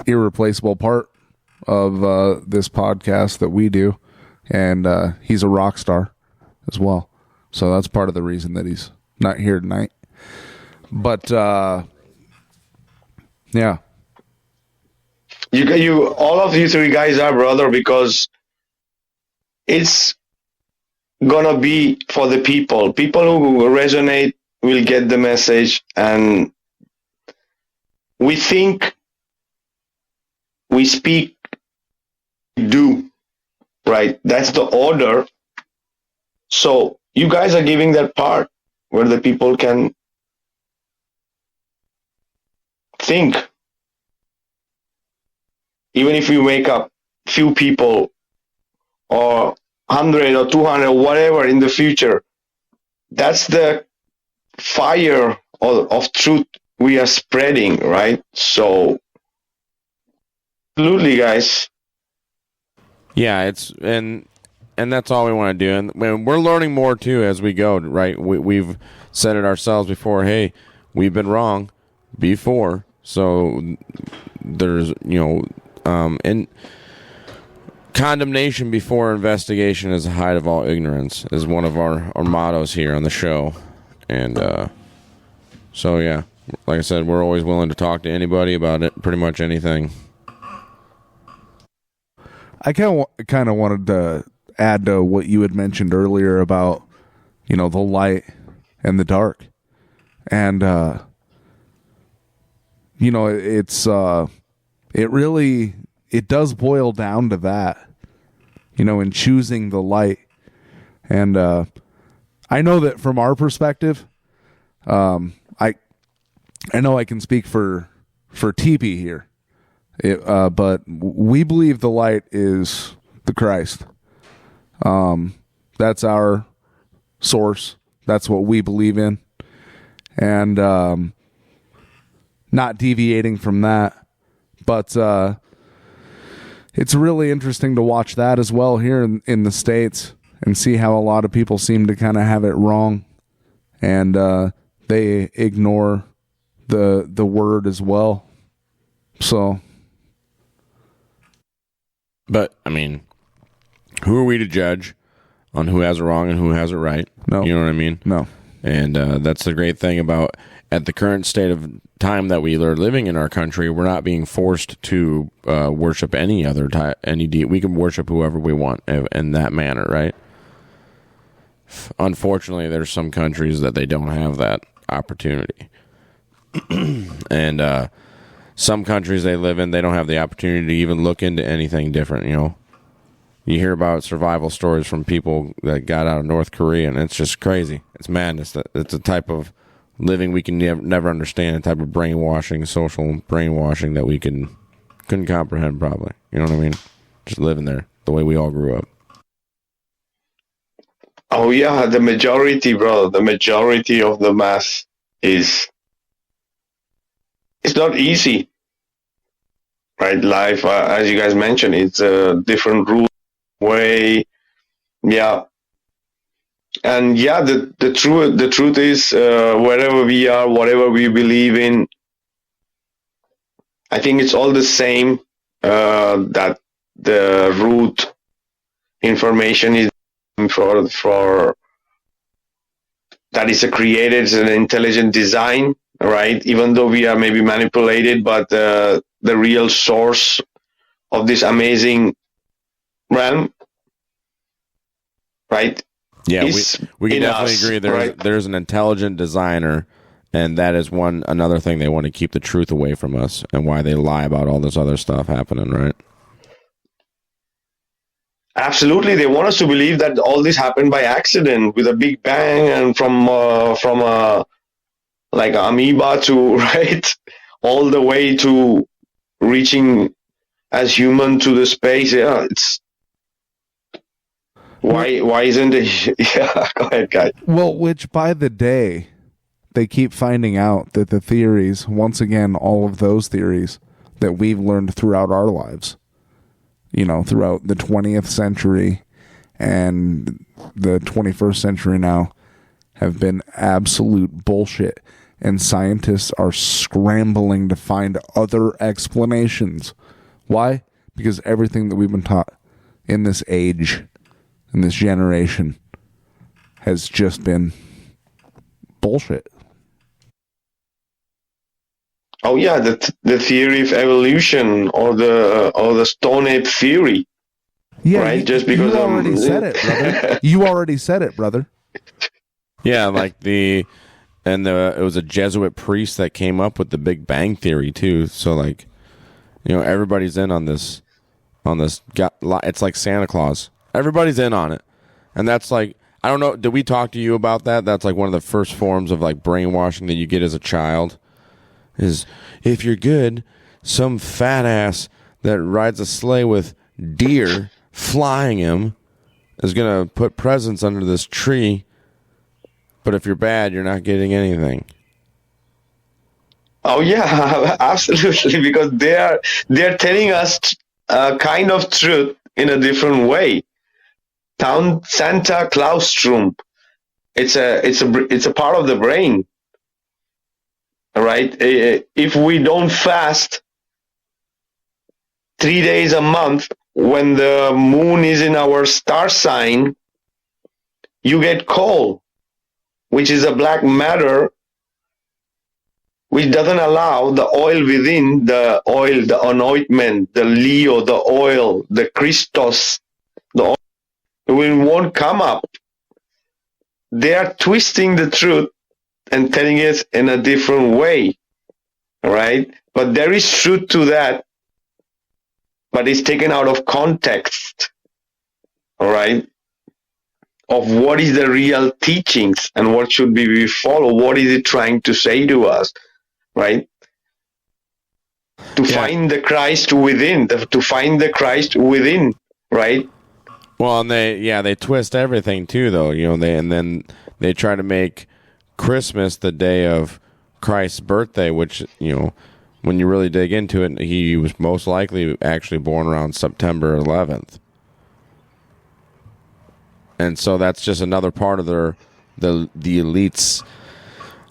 irreplaceable part of this podcast that we do, and he's a rock star as well. So that's part of the reason that he's not here tonight. But yeah, you all of you three guys are brother, because it's gonna be for the people. People who resonate will get the message, and we think, we speak, do, right? That's the order. So you guys are giving that part where the people can think. Even if you wake up few people or 100 or 200 or whatever in the future, that's the fire of truth we are spreading, right? So absolutely, guys. Yeah, it's and that's all we want to do, and we're learning more too as we go, right? We've said it ourselves before. Hey, we've been wrong before, so there's and condemnation before investigation is the height of all ignorance is one of our mottos here on the show, and so yeah, like I said, we're always willing to talk to anybody about it, pretty much anything. I kind of wanted to add to what you had mentioned earlier about, the light and the dark. And, it does boil down to that, in choosing the light. And, I know that from our perspective, I know I can speak for Teepee here, but we believe the light is the Christ. That's our source. That's what we believe in, and not deviating from that. But it's really interesting to watch that as well here in the States and see how a lot of people seem to kind of have it wrong, and they ignore the word as well. So, but I mean, who are we to judge on who has it wrong and who has it right? No, you know what I mean? No. And that's the great thing about at the current state of time that we are living in our country. We're not being forced to worship any other type, any deity. We can worship whoever we want in that manner, right? Unfortunately, there's some countries that they don't have that opportunity. And some countries they live in, they don't have the opportunity to even look into anything different, you know. You hear about survival stories from people that got out of North Korea, and it's just crazy. It's madness. It's a type of living we can never understand, a type of brainwashing, social brainwashing that we couldn't comprehend probably. You know what I mean? Just living there the way we all grew up. Oh, yeah, the majority, bro, the majority of the mass it's not easy, right? Life, as you guys mentioned, it's a different route, way, yeah. And yeah, the truth is, wherever we are, whatever we believe in, I think it's all the same, that the root information is for that is created, it's an intelligent design, right? Even though we are maybe manipulated, but the real source of this amazing realm, right? Yeah, we can definitely agree. There's an intelligent designer, and that is another thing they want to keep the truth away from us, and why they lie about all this other stuff happening, right? Absolutely, they want us to believe that all this happened by accident, with a big bang, and from like amoeba to right, all the way to reaching as human to the space. Yeah, it's why isn't it? Yeah, go ahead, guys. Well, which by the day, they keep finding out that the theories, once again, all of those theories that we've learned throughout our lives, you know, throughout the 20th century and the 21st century now, have been absolute bullshit. And scientists are scrambling to find other explanations. Why? Because everything that we've been taught in this age, in this generation, has just been bullshit. Oh yeah, the theory of evolution, or the Stone Age theory. Yeah, right. Just because you already said it, brother. You already said it, brother. Yeah, like it was a Jesuit priest that came up with the Big Bang theory too. So like, you know, everybody's in on this. It's like Santa Claus. Everybody's in on it, and that's like, I don't know. Did we talk to you about that? That's like one of the first forms of like brainwashing that you get as a child. Is if you're good, some fat ass that rides a sleigh with deer flying him is going to put presents under this tree. But if you're bad, you're not getting anything. Oh yeah, absolutely. Because they're telling us a kind of truth in a different way. Santa Claustrum. It's a part of the brain. Right? If we don't fast 3 days a month, when the moon is in our star sign, you get cold, which is a black matter, which doesn't allow the oil within, the oil, the anointment, the Leo, the oil, the Christos, the oil, it won't come up. They are twisting the truth and telling it in a different way, right? But there is truth to that, but it's taken out of context, all right? of what is the real teachings and what should we follow. What is it trying to say to us, right? To find the Christ within, to find the Christ within, right? Well, and they twist everything too, though. Then they try to make Christmas the day of Christ's birthday, which, when you really dig into it, he was most likely actually born around September 11th. And so that's just another part of the elites.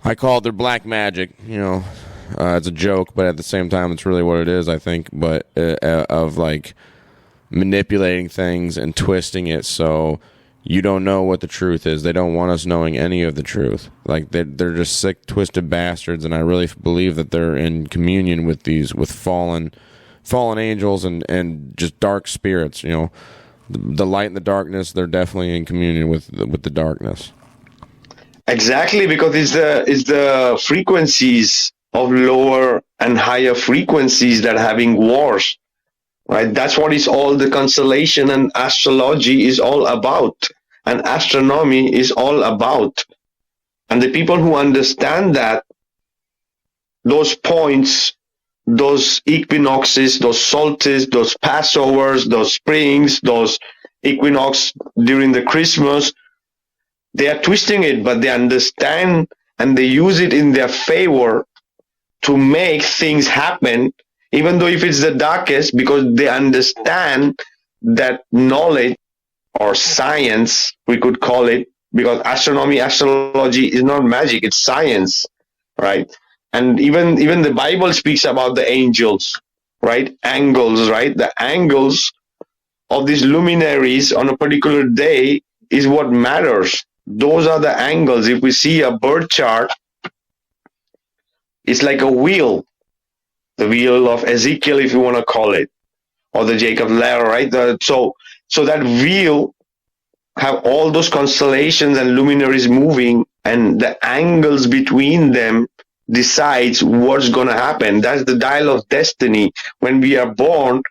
I call it their black magic. It's a joke, but at the same time, it's really what it is, I think. But of like manipulating things and twisting it so you don't know what the truth is. They don't want us knowing any of the truth. Like they're just sick, twisted bastards, and I really believe that they're in communion with fallen angels and just dark spirits. The light and the darkness, they're definitely in communion with the darkness. Exactly, because it's the frequencies of lower and higher frequencies that are having wars, right? That's what is all the constellation and astrology is all about, and astronomy is all about. And the people who understand that, those points, those equinoxes, those solstices, those Passovers, those springs, those equinox during the Christmas, they are twisting it, but they understand and they use it in their favor to make things happen, even though if it's the darkest, because they understand that knowledge or science, we could call it, because astronomy, astrology is not magic, it's science, right? And even the Bible speaks about the angels, right? Angles, right? The angles of these luminaries on a particular day is what matters. Those are the angles. If we see a birth chart, it's like a wheel, the wheel of Ezekiel, if you want to call it, or the Jacob ladder, right? So that wheel have all those constellations and luminaries moving, and the angles between them decides what's going to happen. That's the dial of destiny. When we are born,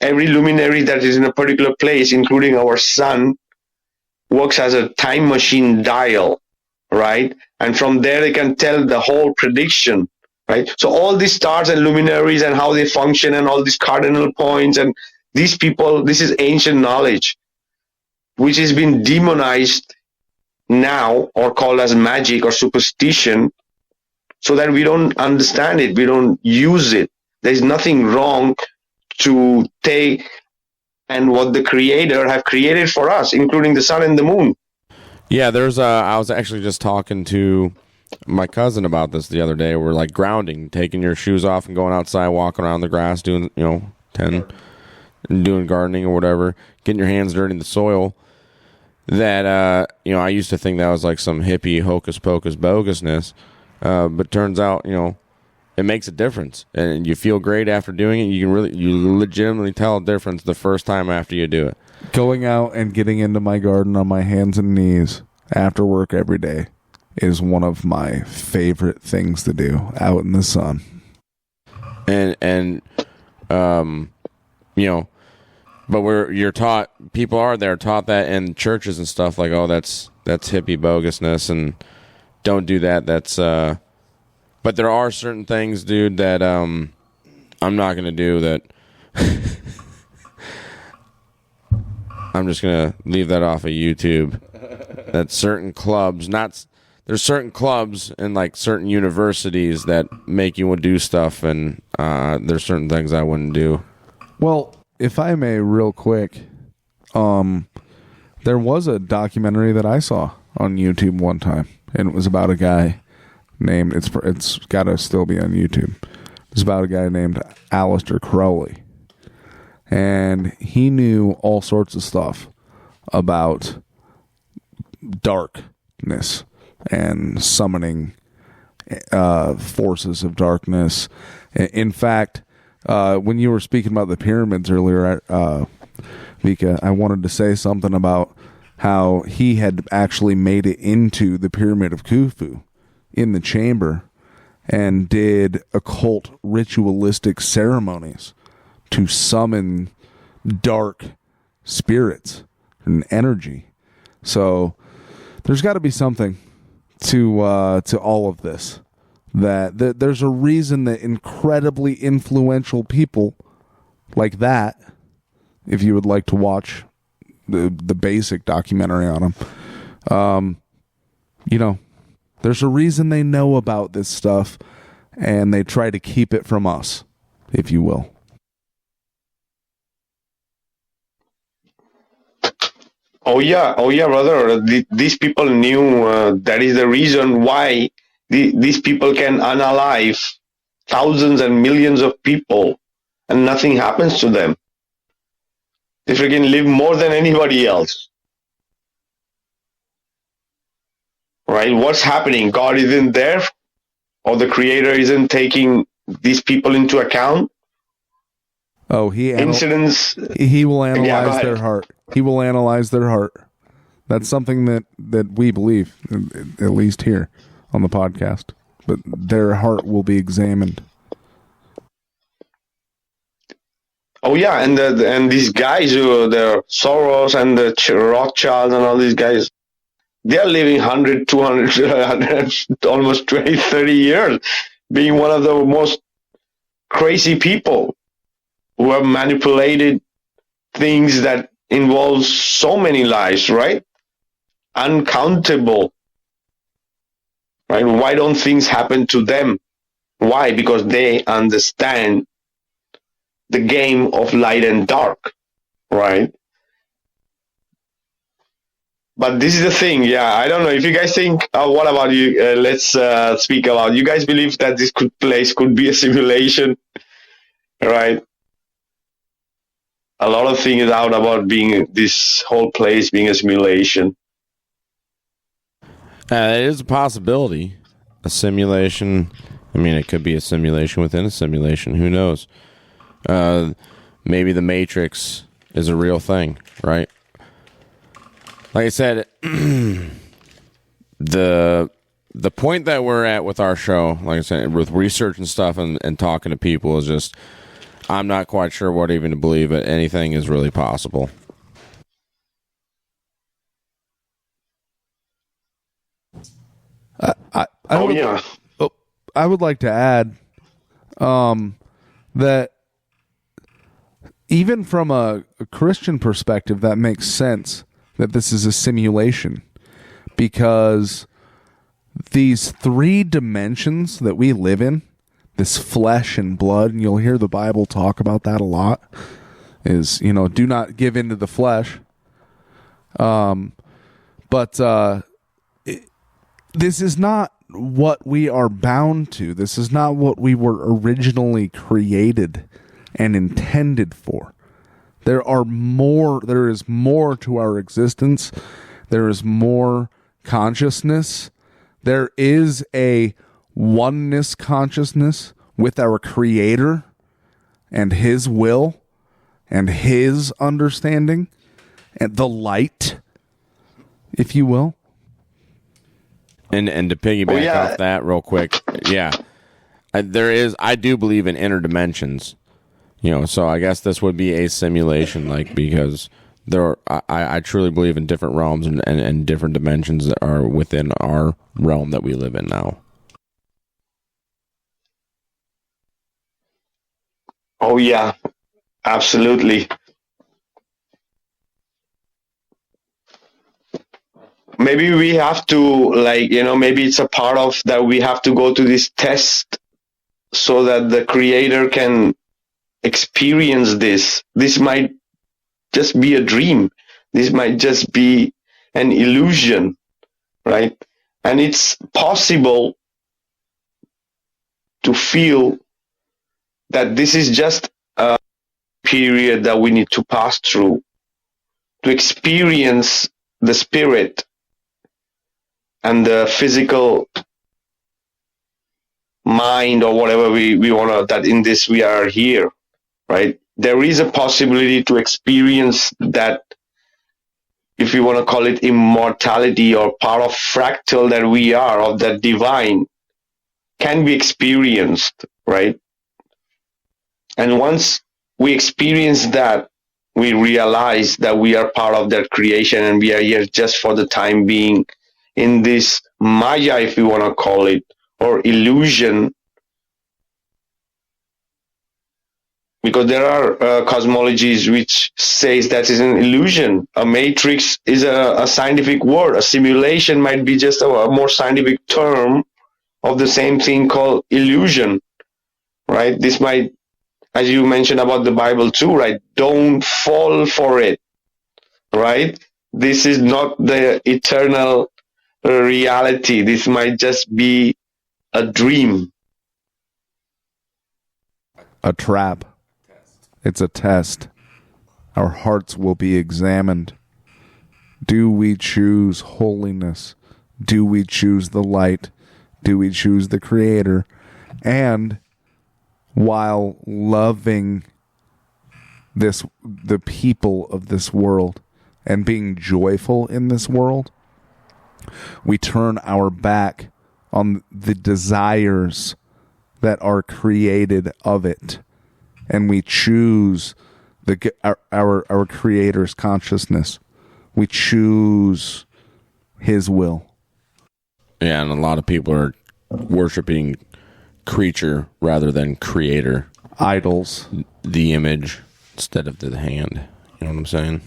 every luminary that is in a particular place, including our sun, works as a time machine dial, right? And from there they can tell the whole prediction, right? So all these stars and luminaries and how they function and all these cardinal points and these people, this is ancient knowledge, which has been demonized now or called as magic or superstition, so that we don't understand it, we don't use it. There's nothing wrong to take and what the Creator have created for us, including the sun and the moon. Yeah, I was actually just talking to my cousin about this the other day. We're like grounding, taking your shoes off and going outside, walking around the grass, doing, doing gardening or whatever, getting your hands dirty in the soil. That, I used to think that was like some hippie hocus pocus bogusness. But turns out, it makes a difference, and you feel great after doing it. You legitimately tell a difference the first time after you do it. Going out and getting into my garden on my hands and knees after work every day is one of my favorite things to do out in the sun. And but you're taught, people are there taught that in churches and stuff, like, oh, that's hippie bogusness and don't do that. That's but there are certain things, dude, that I'm not going to do that. I'm just going to leave that off of YouTube. That certain clubs, there's certain clubs and like certain universities that make you do stuff, and there's certain things I wouldn't do. Well, if I may, real quick, there was a documentary that I saw on YouTube one time, and it was about a guy named, it's got to still be on YouTube. It's about a guy named Aleister Crowley. And he knew all sorts of stuff about darkness and summoning forces of darkness. In fact, when you were speaking about the pyramids earlier, Vikka, I wanted to say something about how he had actually made it into the Pyramid of Khufu in the chamber and did occult ritualistic ceremonies to summon dark spirits and energy So there's got to be something to all of this. That there's a reason that incredibly influential people like that, if you would like to watch the basic documentary on them, there's a reason they know about this stuff, and they try to keep it from us, if you will. Oh yeah, brother. These people knew that is the reason why these people can unalive thousands and millions of people, and nothing happens to them. They freaking live more than anybody else. Right? What's happening? God isn't there, or the Creator isn't taking these people into account. Oh, incidents. He will analyze their heart. He will analyze their heart. That's something that we believe, at least here on the podcast. But their heart will be examined. Oh yeah, and these guys who the Soros and the Rothschilds and all these guys, they're living 100, 200, almost 20, 30 years, being one of the most crazy people who have manipulated things that involve so many lives, right? Uncountable. Right? Why don't things happen to them? Why? Because they understand the game of light and dark, right? But this is the thing, yeah. I don't know if you guys think. What about you? Let's speak about. You guys believe that this place could be a simulation, right? A lot of things out about being this whole place being a simulation. It is a possibility. A simulation. I mean, it could be a simulation within a simulation. Who knows? Maybe the Matrix is a real thing, right? Like I said, the point that we're at with our show, like I said, with research and stuff and talking to people is just, I'm not quite sure what even to believe, but anything is really possible. I would like to add that even from a Christian perspective, that makes sense that this is a simulation, because these three dimensions that we live in, this flesh and blood, and you'll hear the Bible talk about that a lot, is, do not give into the flesh. This is not what we are bound to. This is not what we were originally created and intended for. There is more to our existence. There is more consciousness. There is a oneness consciousness with our Creator and His will and His understanding and the light, if you will. And to piggyback off that real quick, I do believe in inner dimensions, so I guess this would be a simulation, because I truly believe in different realms and different dimensions that are within our realm that we live in now. Oh yeah, absolutely. Maybe we have to, maybe it's a part of that we have to go to this test so that the Creator can experience this. This might just be a dream. This might just be an illusion, right? And it's possible to feel that this is just a period that we need to pass through to experience the spirit and the physical mind, or whatever we want to, that in this we are here, right? There is a possibility to experience that, if you want to call it immortality, or part of fractal that we are, of that divine, can be experienced, right? And once we experience that, we realize that we are part of that creation and we are here just for the time being in this Maya, if you want to call it, or illusion. Because there are cosmologies which says that is an illusion. A matrix is a scientific word. A simulation might be just a more scientific term of the same thing called illusion, right? This might, as you mentioned about the Bible too, right? Don't fall for it, right? This is not the eternal reality. This might just be a dream. A trap. It's a test. Our hearts will be examined. Do we choose holiness? Do we choose the light? Do we choose the Creator? And while loving the people of this world and being joyful in this world, we turn our back on the desires that are created of it. And we choose our Creator's consciousness. We choose His will. Yeah, and a lot of people are worshiping creature rather than Creator. Idols. The image instead of the hand. You know what I'm saying?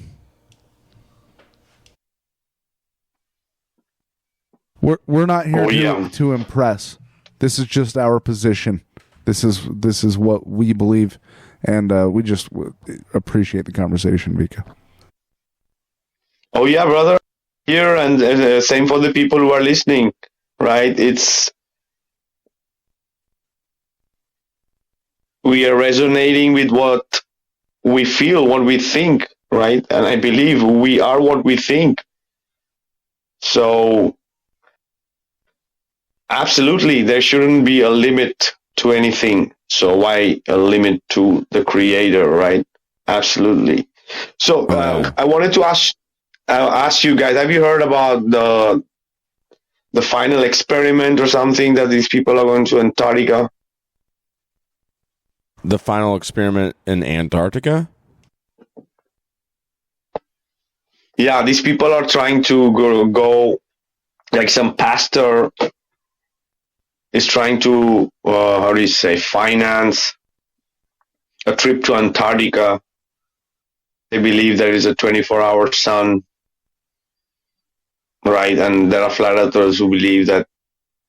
We're not here to impress. This is just our position. This is what we believe, and we just appreciate the conversation, Vikka. Oh yeah, brother. Here, and same for the people who are listening, right? We are resonating with what we feel, what we think, right? And I believe we are what we think. So, absolutely, there shouldn't be a limit to anything. So why a limit to the Creator, right? Absolutely. So I wanted to ask you guys, have you heard about the final experiment or something that these people are going to Antarctica? The final experiment in Antarctica? Yeah, these people are trying to go like some pastor is trying to, finance a trip to Antarctica. They believe there is a 24-hour sun, right? And there are flat earthers who believe that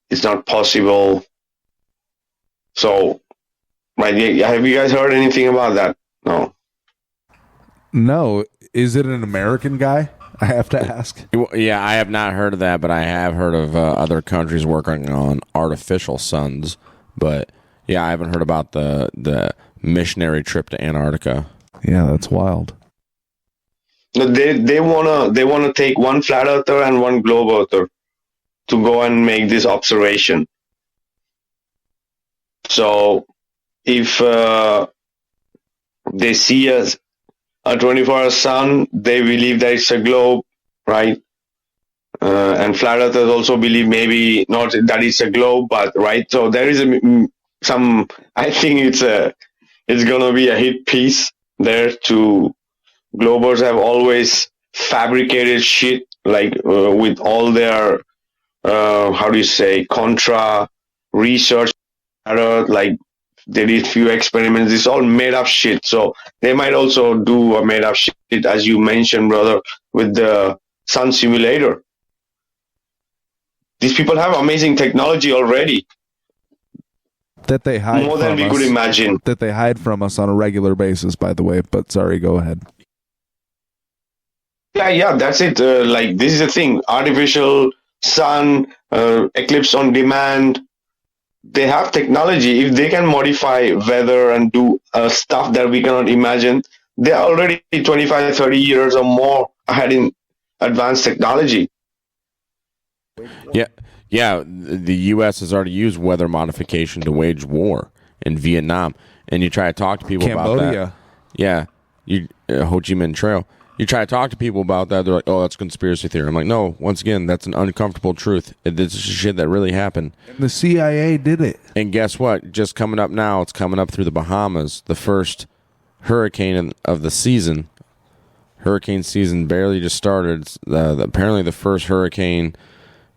it's not possible. So, right, have you guys heard anything about that? No. No. Is it an American guy? I have to ask. Yeah, I have not heard of that, but I have heard of other countries working on artificial suns. But yeah, I haven't heard about the missionary trip to Antarctica. Yeah, that's wild. They wanna take one flat earther and one globe earther to go and make this observation. So if they see a 24-hour sun, they believe that it's a globe, right? And flat earthers also believe maybe not that it's a globe, but right. So there is some. I think it's gonna be a hit piece there. To globers have always fabricated shit like with all their contra research, like. They did few experiments. It's all made up shit. So they might also do a made up shit, as you mentioned, brother, with the sun simulator. These people have amazing technology already. That they hide more than we us, could imagine. That they hide from us on a regular basis, by the way. But sorry, go ahead. Yeah, that's it. Like this is the thing: artificial sun, eclipse on demand. They have technology. If they can modify weather and do stuff that we cannot imagine, they are already 25, 30 years or more ahead in advanced technology. Yeah. The U.S. has already used weather modification to wage war in Vietnam. And you try to talk to people about that. Yeah. Ho Chi Minh Trail. You try to talk to people about that, they're like, oh, that's conspiracy theory. I'm like, no, once again, that's an uncomfortable truth. This is shit that really happened. And the CIA did it. And guess what? Just coming up now, it's coming up through the Bahamas, the first hurricane of the season, hurricane season barely just started. It's, apparently the first hurricane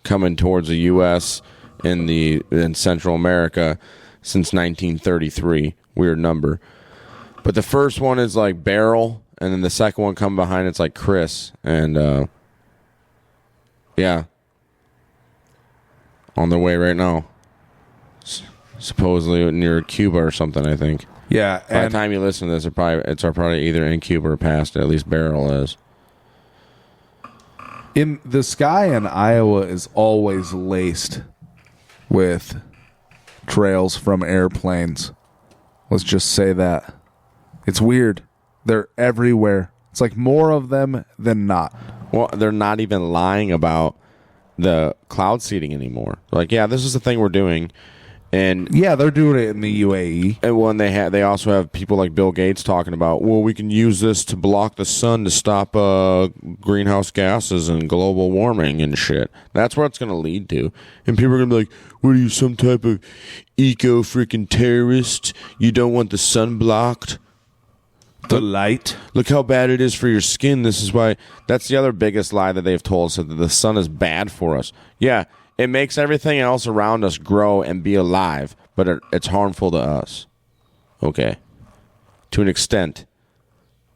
coming towards the U.S. in Central America since 1933. Weird number. But the first one is like Beryl, and then the second one coming behind it's like Chris. And, yeah. On their way right now. Supposedly near Cuba or something, I think. Yeah. By the time you listen to this, it's probably either in Cuba or past it. At least Beryl is. In the sky in Iowa is always laced with trails from airplanes. Let's just say that. It's weird. They're everywhere. It's like more of them than not. Well, they're not even lying about the cloud seeding anymore. Like, yeah, this is the thing we're doing. And yeah, they're doing it in the UAE. And when they also have people like Bill Gates talking about, well, we can use this to block the sun to stop greenhouse gases and global warming and shit. That's what it's going to lead to. And people are going to be like, what are you, some type of eco-freaking terrorist? You don't want the sun blocked? The light. Look how bad it is for your skin. This is why. That's the other biggest lie that they've told us, that the sun is bad for us. Yeah. It makes everything else around us grow and be alive, but it's harmful to us. Okay. To an extent.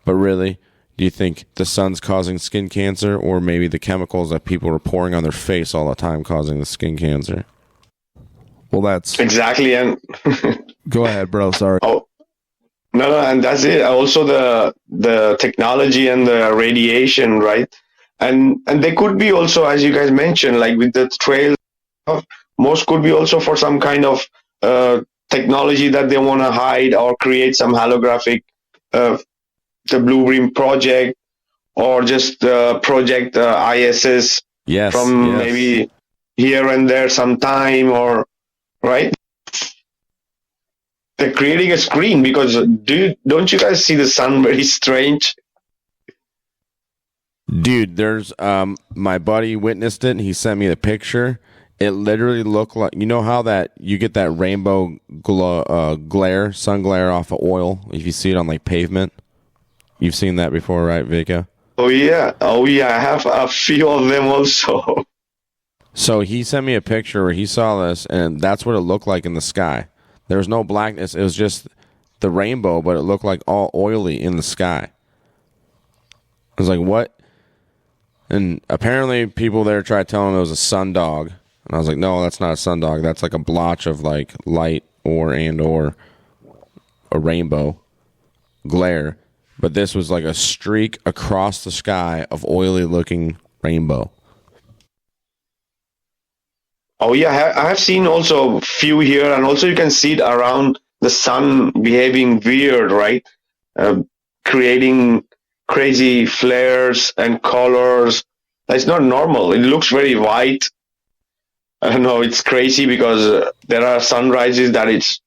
But really, do you think the sun's causing skin cancer, or maybe the chemicals that people are pouring on their face all the time causing the skin cancer? Well, that's... Exactly, and... Go ahead, bro, sorry. Oh, no, and that's it. Also the technology and the radiation, right? And they could be also, as you guys mentioned, like with the trails, most could be also for some kind of technology that they want to hide or create some holographic, the Bluebeam project, or just project ISS from maybe here and there sometime, or right? They're creating a screen because don't you guys see the sun very strange? Dude, there's my buddy witnessed it, and he sent me the picture. It literally looked like, you know how that you get that rainbow glare, sun glare off of oil if you see it on like pavement? You've seen that before, right, Vikka? Oh yeah, I have a few of them also. So he sent me a picture where he saw this, and that's what it looked like in the sky. There was no blackness. It was just the rainbow, but it looked like all oily in the sky. I was like, what? And apparently people there tried telling him it was a sun dog. And I was like, no, that's not a sun dog. That's like a blotch of like light or a rainbow glare. But this was like a streak across the sky of oily looking rainbow. Oh yeah, I have seen also a few here, and also you can see it around the sun behaving weird, right? Creating crazy flares and colors. It's not normal. It looks very white. I don't know, it's crazy because there are sunrises that it's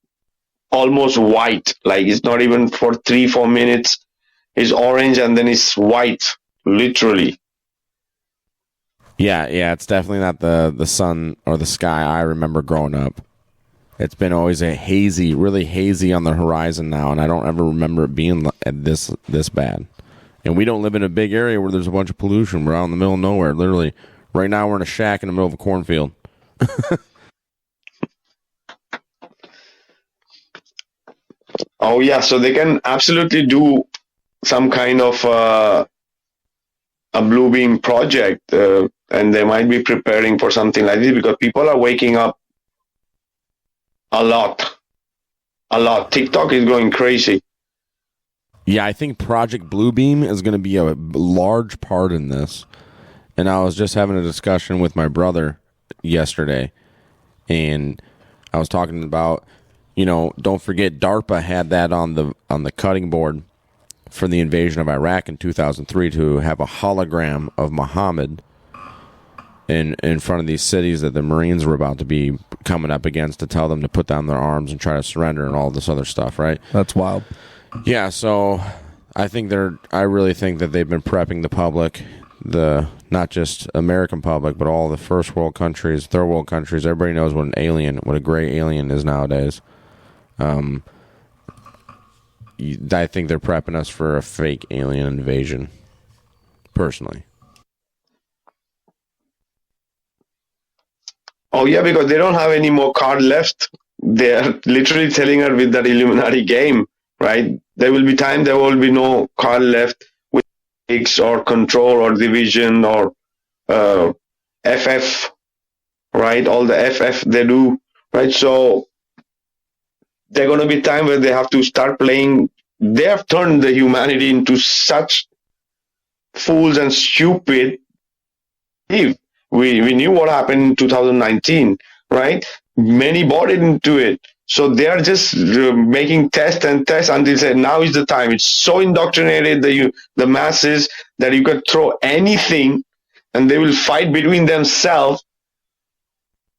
almost white. Like it's not even for 3-4 minutes. It's orange and then it's white, literally. Yeah, it's definitely not the sun or the sky I remember growing up. It's been always a hazy, really hazy on the horizon now, and I don't ever remember it being this bad. And we don't live in a big area where there's a bunch of pollution. We're out in the middle of nowhere. Literally, right now we're in a shack in the middle of a cornfield. Oh yeah, so they can absolutely do some kind of a Bluebeam project, and they might be preparing for something like this because people are waking up a lot. TikTok is going crazy. Yeah, I think Project Bluebeam is going to be a large part in this. And I was just having a discussion with my brother yesterday, and I was talking about, don't forget DARPA had that on the cutting board for the invasion of Iraq in 2003 to have a hologram of Muhammad in front of these cities that the Marines were about to be coming up against, to tell them to put down their arms and try to surrender and all this other stuff, right? That's wild. Yeah, so I really think that they've been prepping the public, not just American public, but all the first world countries, third world countries. Everybody knows what a gray alien is nowadays. I think they're prepping us for a fake alien invasion. personally. Oh yeah, because they don't have any more card left. They are literally telling her with that Illuminati game, right? There will be time there will be no card left with X or control or division or FF, right? All the FF they do, right? So there's going to be time where they have to start playing. They have turned the humanity into such fools and stupid. We knew what happened in 2019, right? Many bought into it. So they are just making tests and tests until they say now is the time. It's so indoctrinated the masses that you could throw anything and they will fight between themselves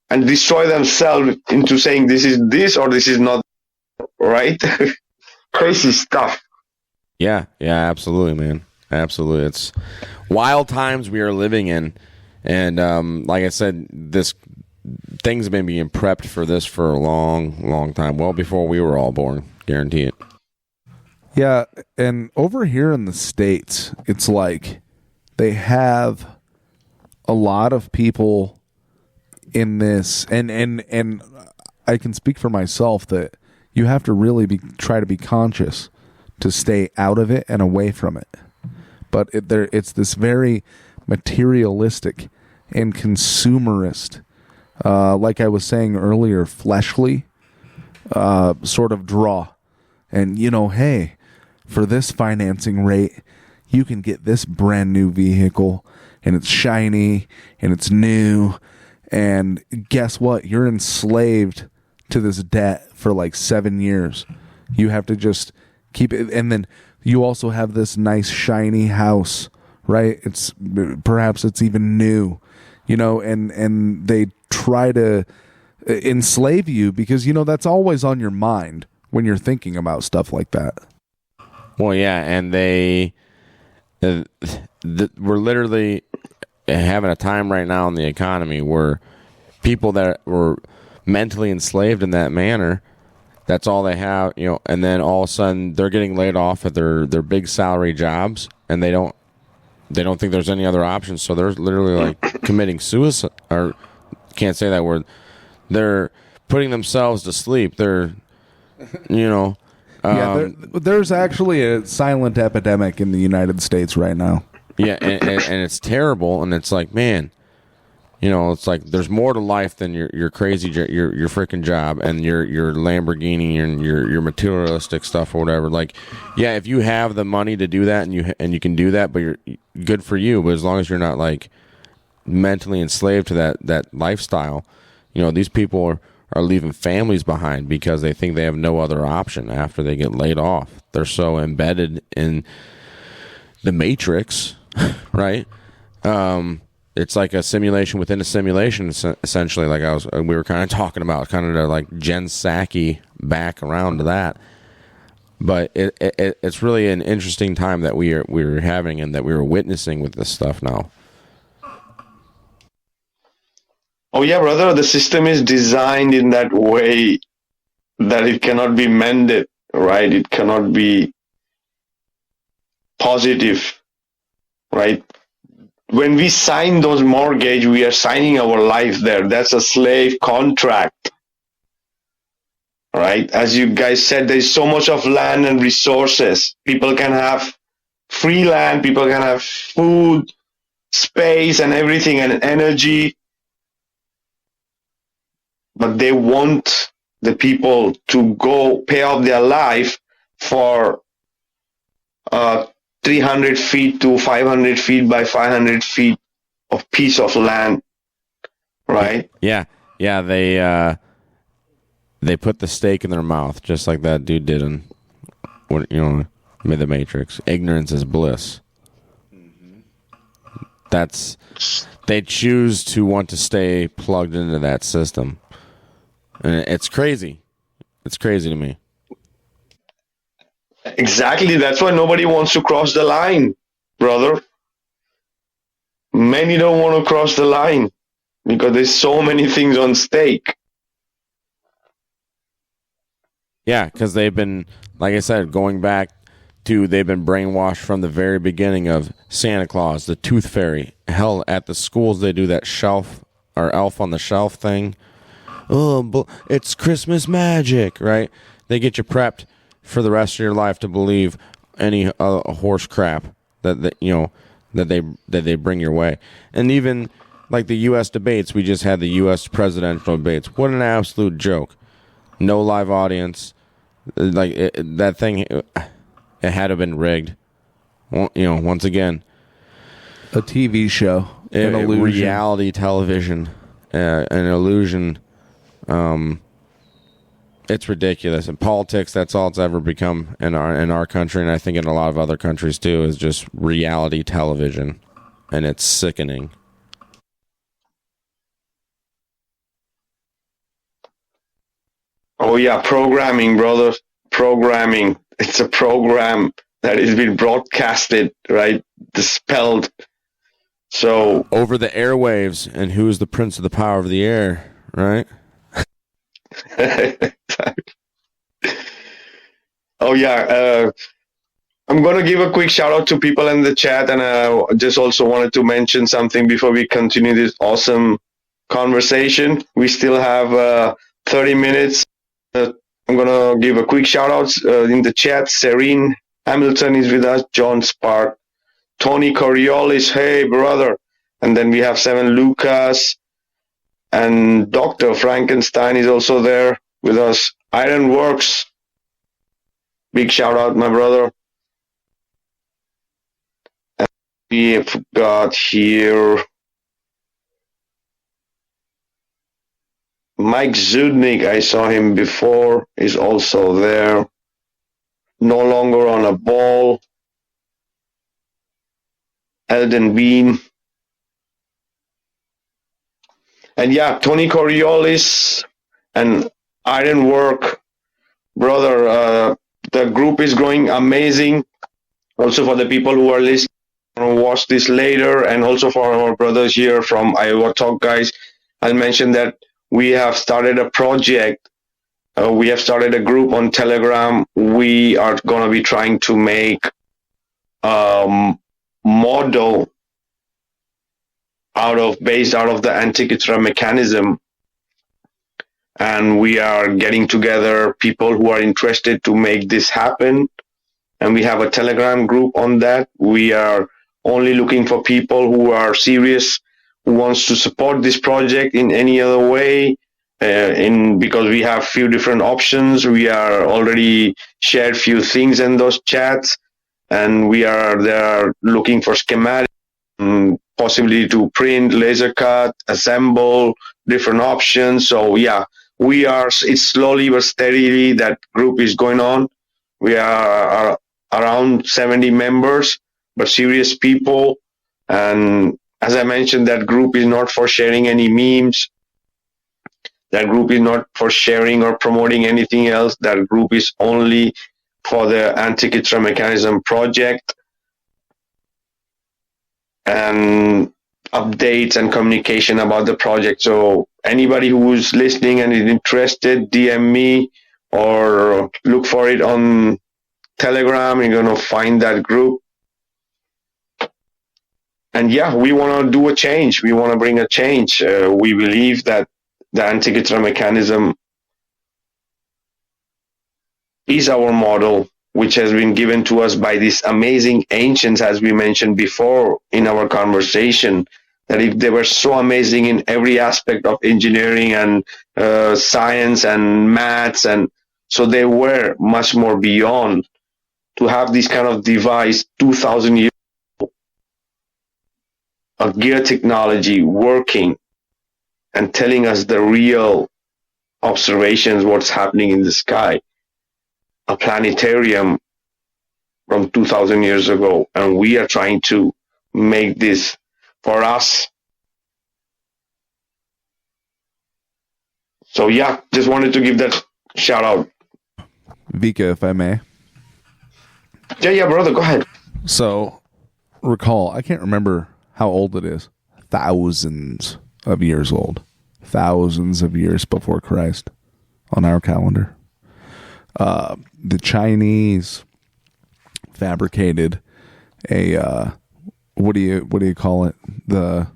and destroy themselves into saying this is this or this is not, right? Crazy stuff. Yeah, absolutely, man. Absolutely. It's wild times we are living in. And like I said, things have been being prepped for this for a long, long time. Well before we were all born. Guarantee it. Yeah, and over here in the States, it's like they have a lot of people in this, and I can speak for myself that you have to really try to be conscious to stay out of it and away from it. But it's this very materialistic and consumerist, like I was saying earlier, fleshly sort of draw. And, hey, for this financing rate, you can get this brand new vehicle, and it's shiny, and it's new, and guess what? You're enslaved to this debt for like 7 years. You have to just keep it, and then you also have this nice shiny house, right? Perhaps it's even new, and they try to enslave you because that's always on your mind when you're thinking about stuff like that. Well, yeah, and we're literally having a time right now in the economy where people that were mentally enslaved in that manner, that's all they have, and then all of a sudden they're getting laid off at their big salary jobs, and they don't think there's any other options, so they're literally like committing suicide, or can't say that word. They're putting themselves to sleep. They're, there's actually a silent epidemic in the United States right now. Yeah, and it's terrible, and it's like, man, it's like there's more to life than your crazy your freaking job and your Lamborghini and your materialistic stuff or whatever. Like, yeah, if you have the money to do that and you can do that, but you're good for you. But as long as you're not like mentally enslaved to that lifestyle, these people are leaving families behind because they think they have no other option after they get laid off. They're so embedded in the matrix, right? It's like a simulation within a simulation, essentially. Like we were kind of talking about, kind of like Jen Psaki back around to that. But it's really an interesting time that we're having and that we're witnessing with this stuff now. Oh yeah, brother. The system is designed in that way that it cannot be mended, right? It cannot be positive, right? When we sign those mortgage, we are signing our life there. That's a slave contract, right? As you guys said, there's so much of land and resources. People can have free land, people can have food, space, and everything, and energy. But they want the people to go pay off their life for 300 feet to 500 feet by 500 feet of piece of land, right? Yeah. They put the stake in their mouth, just like that dude did in, made the Matrix. Ignorance is bliss. They choose to want to stay plugged into that system, and it's crazy. It's crazy to me. Exactly. That's why nobody wants to cross the line, brother. Many don't want to cross the line because there's so many things on stake. Yeah, because they've been, like I said, going back to they've been brainwashed from the very beginning of Santa Claus, the Tooth Fairy. Hell, at the schools they do that shelf or elf on the shelf thing. Oh, but it's Christmas magic, right? They get you prepped for the rest of your life to believe any horse crap that they bring your way. And even like the U.S. debates, we just had the U.S. presidential debates. What an absolute joke! No live audience. Like that thing, it had to have been rigged. Well, once again, a TV show, an illusion. Reality television, an illusion. It's ridiculous. In politics, that's all it's ever become in our country, and I think in a lot of other countries too, is just reality television, and it's sickening. Oh yeah, programming, brother. Programming. It's a program that has been broadcasted, right? Dispelled. So over the airwaves, and who's the prince of the power of the air, right? Oh yeah, I'm gonna give a quick shout out to people in the chat, and I just also wanted to mention something before we continue this awesome conversation. We still have 30 minutes. I'm gonna give a quick shout out in the chat. Serene Hamilton is with us, John Spark, Tony Coriolis, hey brother, and then we have Seven Lucas, and Dr. Frankenstein is also there with us. Ironworks, big shout out, my brother. And we have got here Mike Zudnik, I saw him before, is also there. No longer on a ball. Elden Bean. And yeah, Tony Coriolis and Ironwork. Brother, the group is growing amazing. Also for the people who are listening, watch this later, and also for our brothers here from Iowa Talk guys, I'll mention that we have started a project. We have started a group on Telegram. We are going to be trying to make model based out of the Antikythera mechanism. And we are getting together people who are interested to make this happen. And we have a Telegram group on that. We are only looking for people who are serious, who wants to support this project in any other way, because we have few different options. We are already shared few things in those chats, and we are there looking for schematics, possibly to print, laser cut, assemble, different options. So yeah, it's slowly but steadily that group is going on. We are around 70 members, but serious people. And as I mentioned, that group is not for sharing any memes. That group is not for sharing or promoting anything else. That group is only for the Antikythera mechanism project and updates and communication about the project. So anybody who is listening and is interested, DM me or look for it on Telegram. You're going to find that group. And yeah, we want to do a change. We want to bring a change. We believe that the Antikythera mechanism is our model, which has been given to us by these amazing ancients, as we mentioned before in our conversation, that if they were so amazing in every aspect of engineering and science and maths, and so they were much more beyond to have this kind of device 2,000 years of gear technology working and telling us the real observations, what's happening in the sky. A planetarium from 2,000 years ago, and we are trying to make this for us. So yeah, just wanted to give that shout out. Vikka, if I may. Yeah, brother, go ahead. So, recall, I can't remember how old it is. Thousands of years old. Thousands of years before Christ on our calendar. The Chinese fabricated a what do you call it, the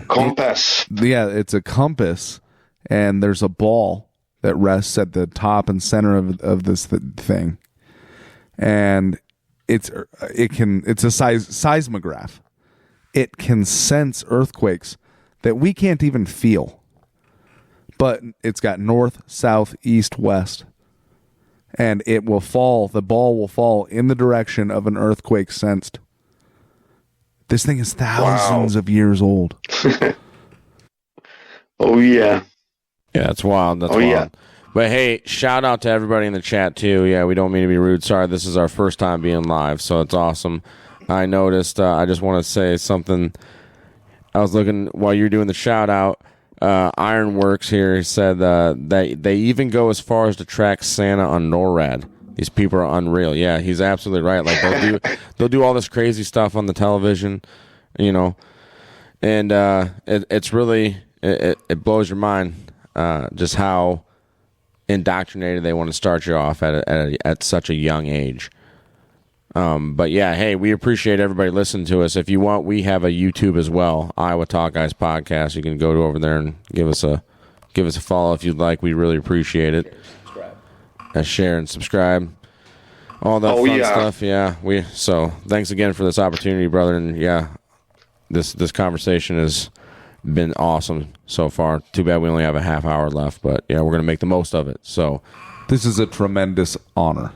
compass. Yeah, it's a compass, and there's a ball that rests at the top and center of this thing, and it's a seismograph. It can sense earthquakes that we can't even feel, but it's got north, south, east, west, and it will fall. The ball will fall in the direction of an earthquake sensed. This thing is thousands of years old. Oh, yeah. Yeah, that's wild. That's wild. Yeah. But, hey, shout out to everybody in the chat, too. Yeah, we don't mean to be rude. Sorry, this is our first time being live, so it's awesome. I noticed, I just want to say something. I was looking while you're doing the shout-out. Ironworks here said that they even go as far as to track Santa on NORAD. These people are unreal. Yeah, he's absolutely right. Like they'll do all this crazy stuff on the television, you know, and it's really it blows your mind just how indoctrinated they want to start you off at such a young age. But yeah, hey, we appreciate everybody listening to us. If you want, we have a YouTube as well, Iowa Talk Guys Podcast. You can go over there and give us a follow if you'd like. We really appreciate it. Share and subscribe, all that fun stuff. Yeah, so thanks again for this opportunity, brother. And yeah, this conversation has been awesome so far. Too bad we only have a half hour left, but yeah, we're gonna make the most of it. So this is a tremendous honor.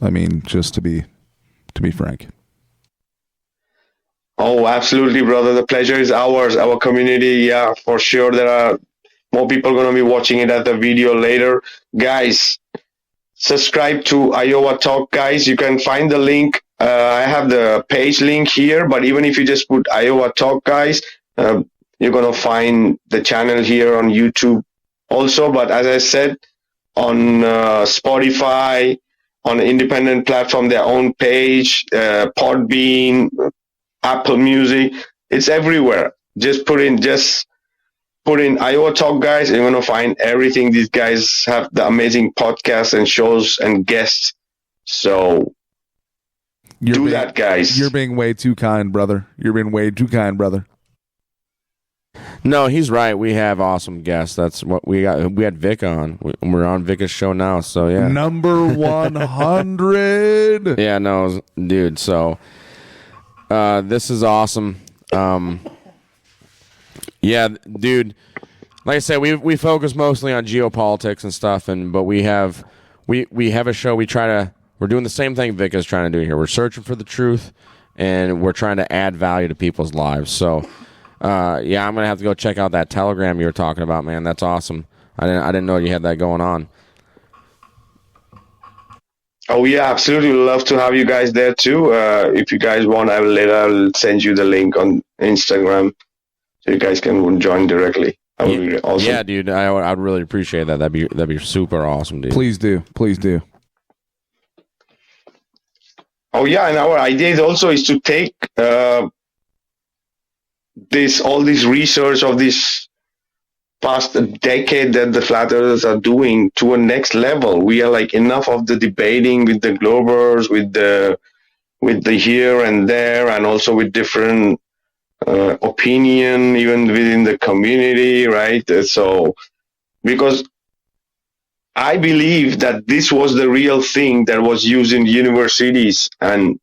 I mean, just to be frank. Oh, absolutely, brother. The pleasure is ours. Our community, yeah, for sure. There are more people going to be watching it at the video later, guys. Subscribe to Iowa Talk Guys. You can find the link. I have the page link here, but even if you just put Iowa Talk Guys, you're going to find the channel here on YouTube also. But as I said, on Spotify, on an independent platform, their own page, Podbean, Apple Music, it's everywhere. Just put in Iowa Talk Guys, and you're going to find everything. These guys have the amazing podcasts and shows and guests. So do that, guys. You're being way too kind, brother. You're being way too kind, brother. No, he's right. We have awesome guests. That's what we got. We had Vic on. We're on Vic's show now, so yeah. Number 100. Yeah, no, dude. So this is awesome. Yeah, dude. Like I said, we focus mostly on geopolitics and stuff, but we have a show. We're doing the same thing Vic is trying to do here. We're searching for the truth, and we're trying to add value to people's lives. So, yeah, I'm gonna have to go check out that Telegram you were talking about, man. That's awesome. I didn't know you had that going on. Oh yeah, absolutely. We'd love to have you guys there too. If you guys want, I'll send you the link on Instagram so you guys can join directly. That would be awesome. Yeah, dude, I'd really appreciate that. That'd be super awesome, dude. Please do. Oh yeah, and our idea is to take all this research of this past decade that the flat earthers are doing to a next level. We are like enough of the debating with the Globers, with the here and there, and also with different opinion even within the community, right? So because I believe that this was the real thing that was used in universities and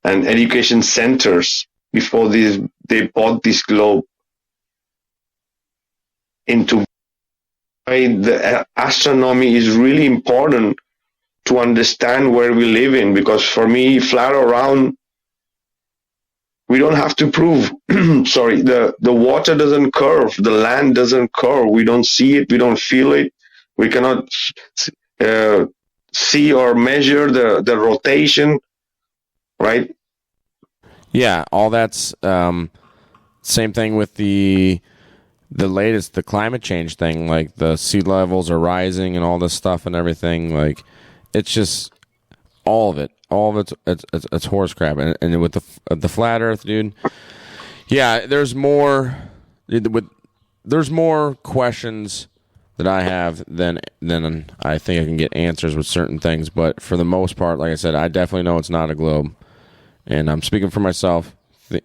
education centers before they bought this globe into. The astronomy is really important to understand where we live in, because for me, flat or round, we don't have to prove. Sorry, the water doesn't curve, the land doesn't curve. We don't see it, we don't feel it. We cannot see or measure the rotation, right? Yeah, all that's same thing with the latest, the climate change thing, like the sea levels are rising and all this stuff and everything. Like, it's just all of it's horse crap. And with the flat Earth, dude, yeah, there's more questions that I have, then I think I can get answers with certain things. But for the most part, like I said, I definitely know it's not a globe. And I'm speaking for myself,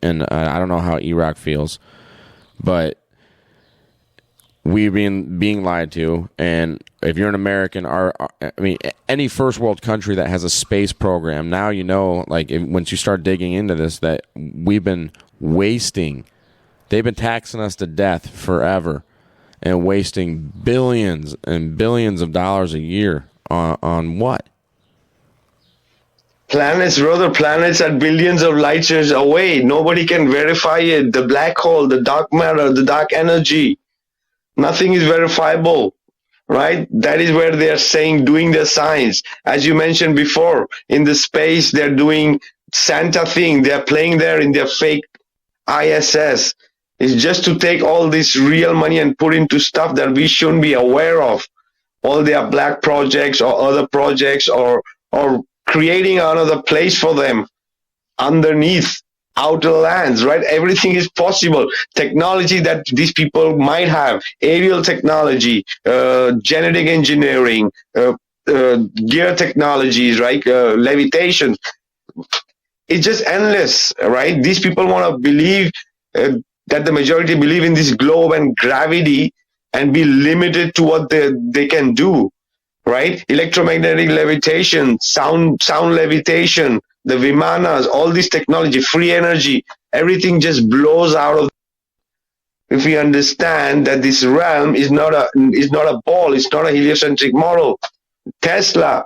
and I don't know how Erock feels, but we've been being lied to. And if you're an American, any first world country that has a space program, now you know, like once you start digging into this, that we've been wasting. They've been taxing us to death forever and wasting billions and billions of dollars a year on what? Planets, brother, planets are billions of light years away. Nobody can verify it. The black hole, the dark matter, the dark energy. Nothing is verifiable, right? That is where they are saying, doing their science. As you mentioned before, in the space, they're doing Santa thing. They're playing there in their fake ISS. It's just to take all this real money and put into stuff that we shouldn't be aware of. All their black projects or other projects or creating another place for them underneath outer lands, right? Everything is possible. Technology that these people might have, aerial technology, genetic engineering, gear technologies, right? Levitation. It's just endless, right? These people want to believe that the majority believe in this globe and gravity and be limited to what they can do, right? Electromagnetic levitation, sound levitation, the Vimanas, all this technology, free energy, everything just blows out of. If we understand that this realm is not a ball, it's not a heliocentric model. Tesla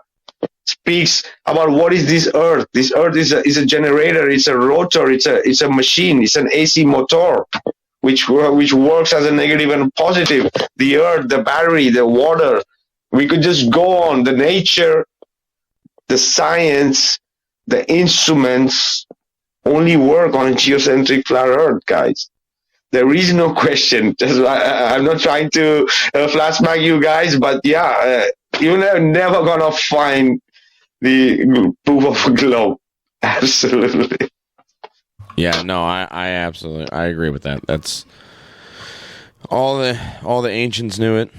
speaks about what is this Earth. This Earth is a generator, it's a rotor, it's a machine, it's an AC motor, which works as a negative and positive. The Earth, the battery, the water. We could just go on. The nature, the science, the instruments only work on a geocentric flat Earth, guys. There is no question. I'm not trying to flashback you guys, but yeah, you're never gonna find the proof of a globe. Absolutely. Yeah, no, I absolutely agree with that. That's all the ancients knew it.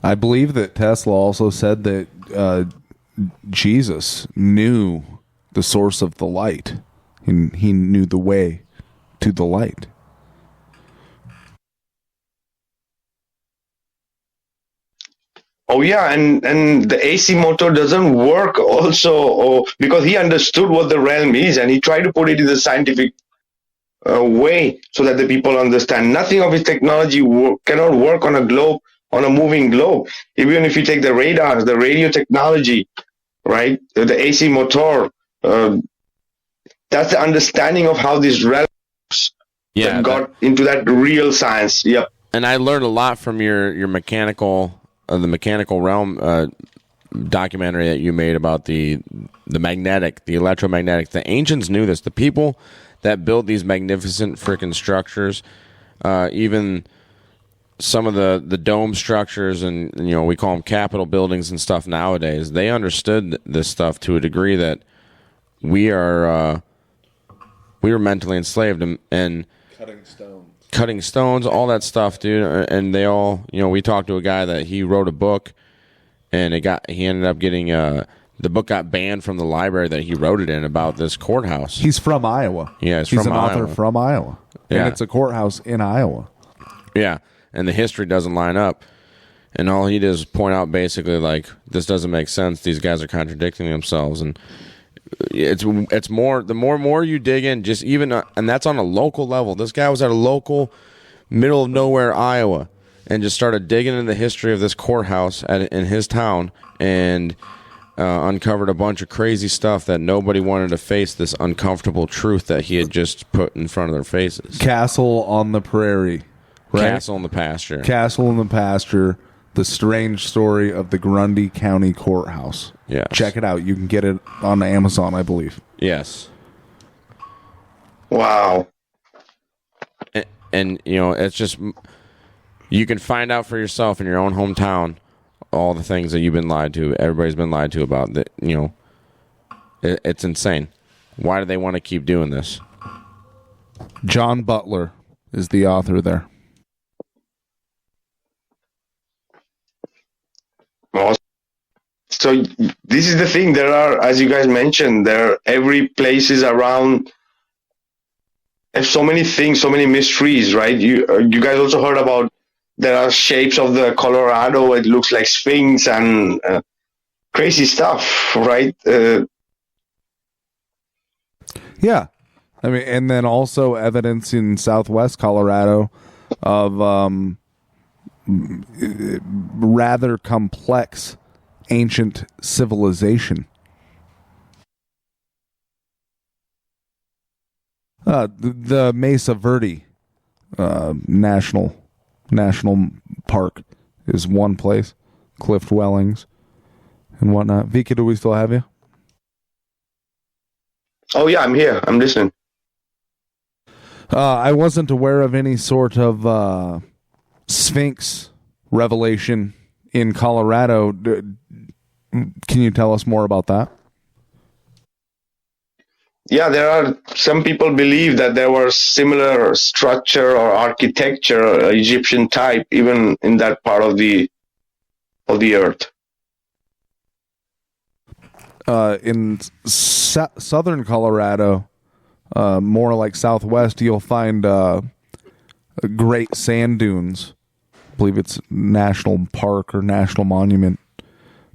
I believe that Tesla also said that Jesus knew the source of the light, and he knew the way to the light. Oh yeah, and the AC motor doesn't work also because he understood what the realm is and he tried to put it in the scientific way so that the people understand. Nothing of his technology cannot work on a globe, on a moving globe. Even if you take the radars, the radio technology, right, the AC motor, that's the understanding of how this realm got into that real science. Yep. And I learned a lot from your mechanical. The mechanical realm documentary that you made about the magnetic, the electromagnetic. The ancients knew this. The people that built these magnificent freaking structures, even some of the dome structures, and we call them Capitol buildings and stuff nowadays. They understood this stuff to a degree that we were mentally enslaved and cutting stones, all that stuff, dude. And they all, we talked to a guy that he wrote a book, and he ended up getting the book got banned from the library that he wrote it in about this courthouse. He's from Iowa. Yeah, he's an author from Iowa. Yeah. And it's a courthouse in Iowa. Yeah, and the history doesn't line up. And all he does is point out basically like, this doesn't make sense. These guys are contradicting themselves. And it's more, the more you dig in, just even, and that's on a local level. This guy was at a local, middle of nowhere Iowa, and just started digging into the history of this courthouse in his town, and uncovered a bunch of crazy stuff that nobody wanted to face this uncomfortable truth that he had just put in front of their faces. Castle on the Prairie. Right? Castle in the Pasture. Castle in the Pasture. The strange story of the Grundy County Courthouse. Yes. Check it out. You can get it on Amazon, I believe. Yes. Wow. And it's just, you can find out for yourself in your own hometown all the things that you've been lied to. Everybody's been lied to about that. It's insane. Why do they want to keep doing this? John Butler is the author there. So this is the thing. There are, as you guys mentioned, every place is around. There's so many things, so many mysteries, right? You guys also heard about there are shapes of the Colorado. It looks like Sphinx and crazy stuff, right? Yeah. I mean, and then also evidence in Southwest Colorado of rather complex ancient civilization. The Mesa Verde National Park is one place. Cliff dwellings and whatnot. Vikka, do we still have you? Oh yeah, I'm here. I'm listening. I wasn't aware of any sort of Sphinx revelation in Colorado. Can you tell us more about that? Yeah, there are some people believe that there was similar structure or architecture, Egyptian type, even in that part of the earth. In southern Colorado, more like southwest, you'll find great sand dunes. I believe it's national park or national monument.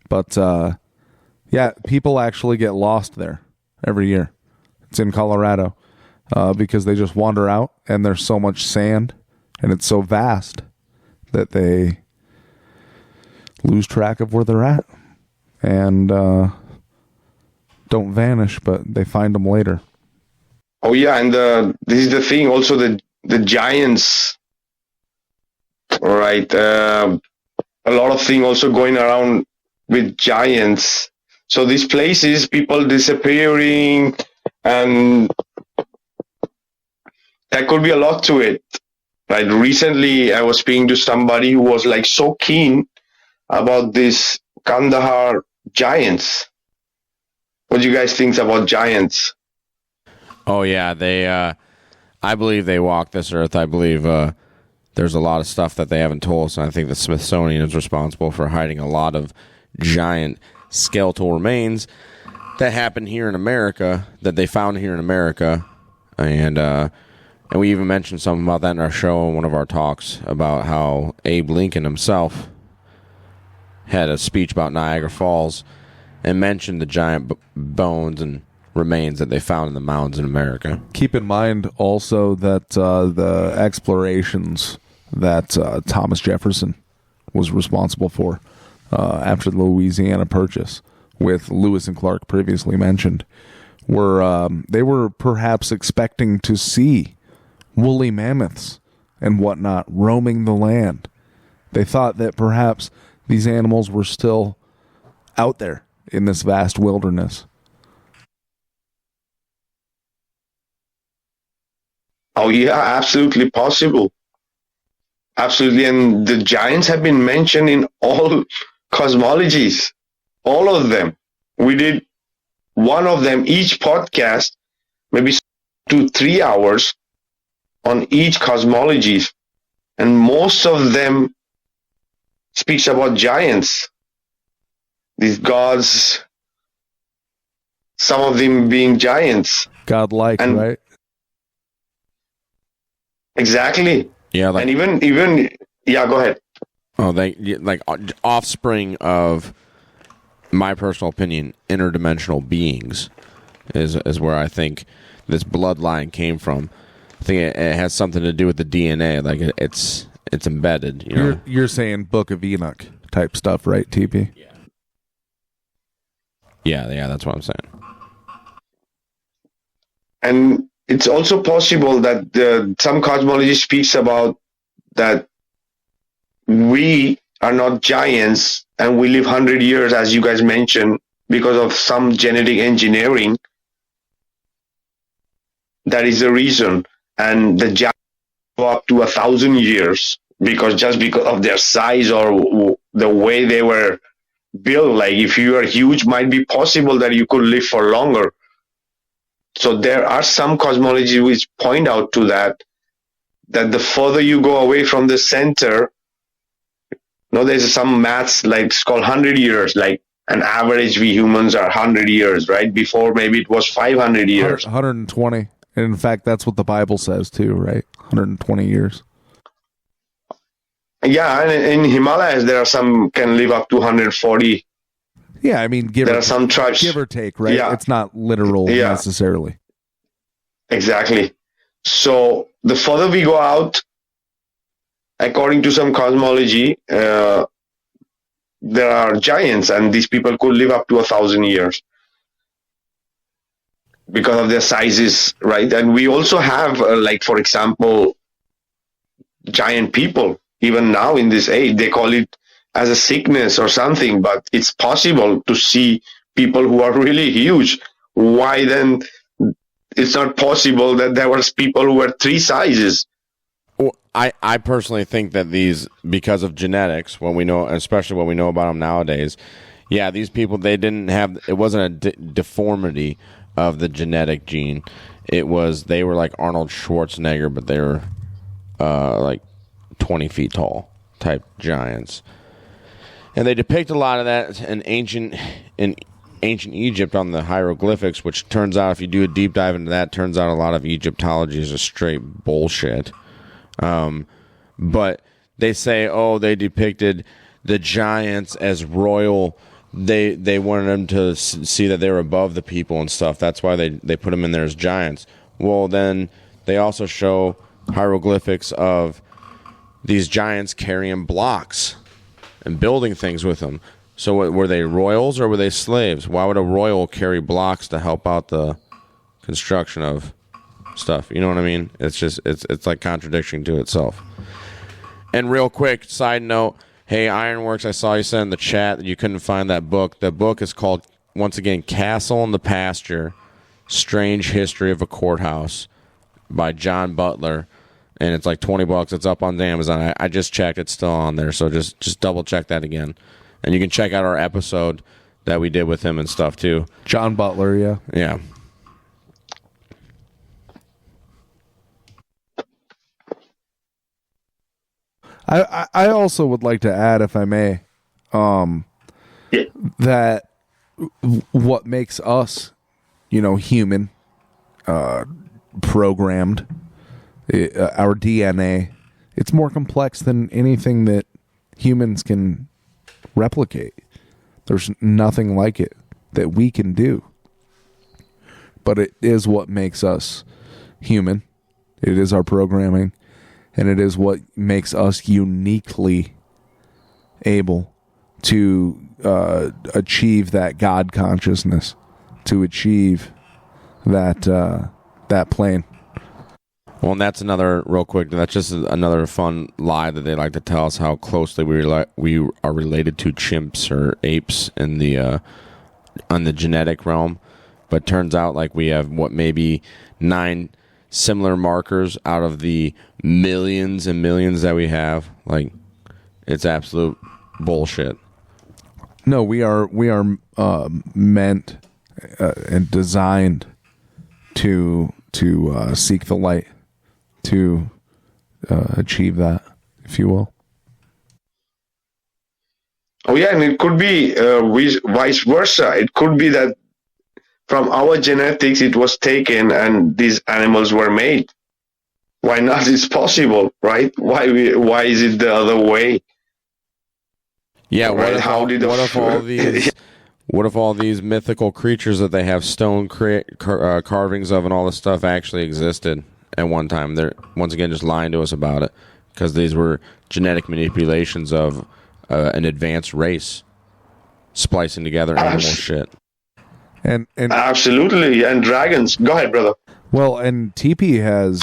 But yeah, people actually get lost there every year. It's in Colorado because they just wander out and there's so much sand and it's so vast that they lose track of where they're at and don't vanish, but they find them later. Oh yeah, and this is the thing. Also, the giants, right? A lot of things also going around with giants. So these places, people disappearing, and there could be a lot to it. Right? Recently, I was speaking to somebody who was like so keen about this Kandahar giants. What do you guys think about giants? Oh yeah, they. I believe they walk this earth. I believe there's a lot of stuff that they haven't told us, and I think the Smithsonian is responsible for hiding a lot of giant skeletal remains that happened here in America, that they found here in America, and we even mentioned something about that in our show in one of our talks about how Abe Lincoln himself had a speech about Niagara Falls and mentioned the giant bones and remains that they found in the mountains in America. Keep in mind also that the explorations that Thomas Jefferson was responsible for after the Louisiana Purchase, with Lewis and Clark previously mentioned, they were perhaps expecting to see woolly mammoths and whatnot roaming the land. They thought that perhaps these animals were still out there in this vast wilderness. Oh yeah, absolutely possible. Absolutely, and the giants have been mentioned in all cosmologies, all of them. We did one of them, each podcast, maybe 2 to 3 hours on each cosmologies, and most of them speaks about giants, these gods, some of them being giants. Godlike, and, right? Exactly. Yeah, and even yeah. Go ahead. Oh, they like offspring of, my personal opinion, interdimensional beings is where I think this bloodline came from. I think it has something to do with the DNA. Like it's embedded. You're saying Book of Enoch type stuff, right, TP? Yeah. That's what I'm saying. And it's also possible that some cosmology speaks about that we are not giants and we live 100 years, as you guys mentioned, because of some genetic engineering. That is the reason. And the giants go up to 1,000 years because of their size or the way they were built. Like if you are huge, might be possible that you could live for longer. So there are some cosmology which point out to that the further you go away from the center, there's some maths like it's called 100 years. Like and average we humans are 100 years, right? Before maybe it was 500 years. 120. And in fact, that's what the Bible says too, right? 120 years. Yeah, and in Himalayas, there are some can live up to 140. Yeah, I mean, there are some tribes. Give or take, right? Yeah. It's not literal necessarily. Exactly. So the further we go out, according to some cosmology, there are giants, and these people could live up to 1,000 years because of their sizes, right? And we also have, like, for example, giant people. Even now in this age, they call it as a sickness or something, but it's possible to see people who are really huge. Why then it's not possible that there was people who were 3 sizes? Well, I personally think that these, because of genetics, what we know, especially what we know about them nowadays, yeah, these people, they didn't have, it wasn't a deformity of the genetic gene. It was, they were like Arnold Schwarzenegger, but they were like 20 feet tall type giants. And they depict a lot of that in ancient Egypt on the hieroglyphics, which turns out, if you do a deep dive into that, turns out a lot of Egyptology is a straight bullshit. But they say, they depicted the giants as royal. They wanted them to see that they were above the people and stuff. That's why they put them in there as giants. Well, then they also show hieroglyphics of these giants carrying blocks and building things with them. So were they royals or were they slaves? Why would a royal carry blocks to help out the construction of stuff? You know what I mean? It's just it's like contradiction to itself. And real quick, side note, hey, Ironworks, I saw you said in the chat that you couldn't find that book. The book is called, once again, Castle in the Pasture, Strange History of a Courthouse by John Butler. And it's like $20. It's up on Amazon. I just checked. It's still on there. So just double check that again. And you can check out our episode that we did with him and stuff too. John Butler, yeah. Yeah. I also would like to add, if I may, that what makes us, human, programmed, our DNA, it's more complex than anything that humans can replicate. There's nothing like it that we can do. But it is what makes us human. It is our programming, and it is what makes us uniquely able to achieve that God consciousness, to achieve that plane. Well, and that's another, real quick, that's just another fun lie that they like to tell us, how closely we are related to chimps or apes in the on the genetic realm. But turns out like we have, maybe 9 similar markers out of the millions and millions that we have. Like, it's absolute bullshit. No, we are meant and designed to seek the light, to achieve that, if you will. Oh yeah, and it could be vice versa. It could be that from our genetics it was taken and these animals were made. Why not? It's possible, right? Why is it the other way? Yeah, right? What if all these mythical creatures that they have stone carvings of and all this stuff actually existed at one time? They're, once again, just lying to us about it, because these were genetic manipulations of an advanced race splicing together animal shit. And absolutely, and dragons. Go ahead, brother. Well, and Teepee has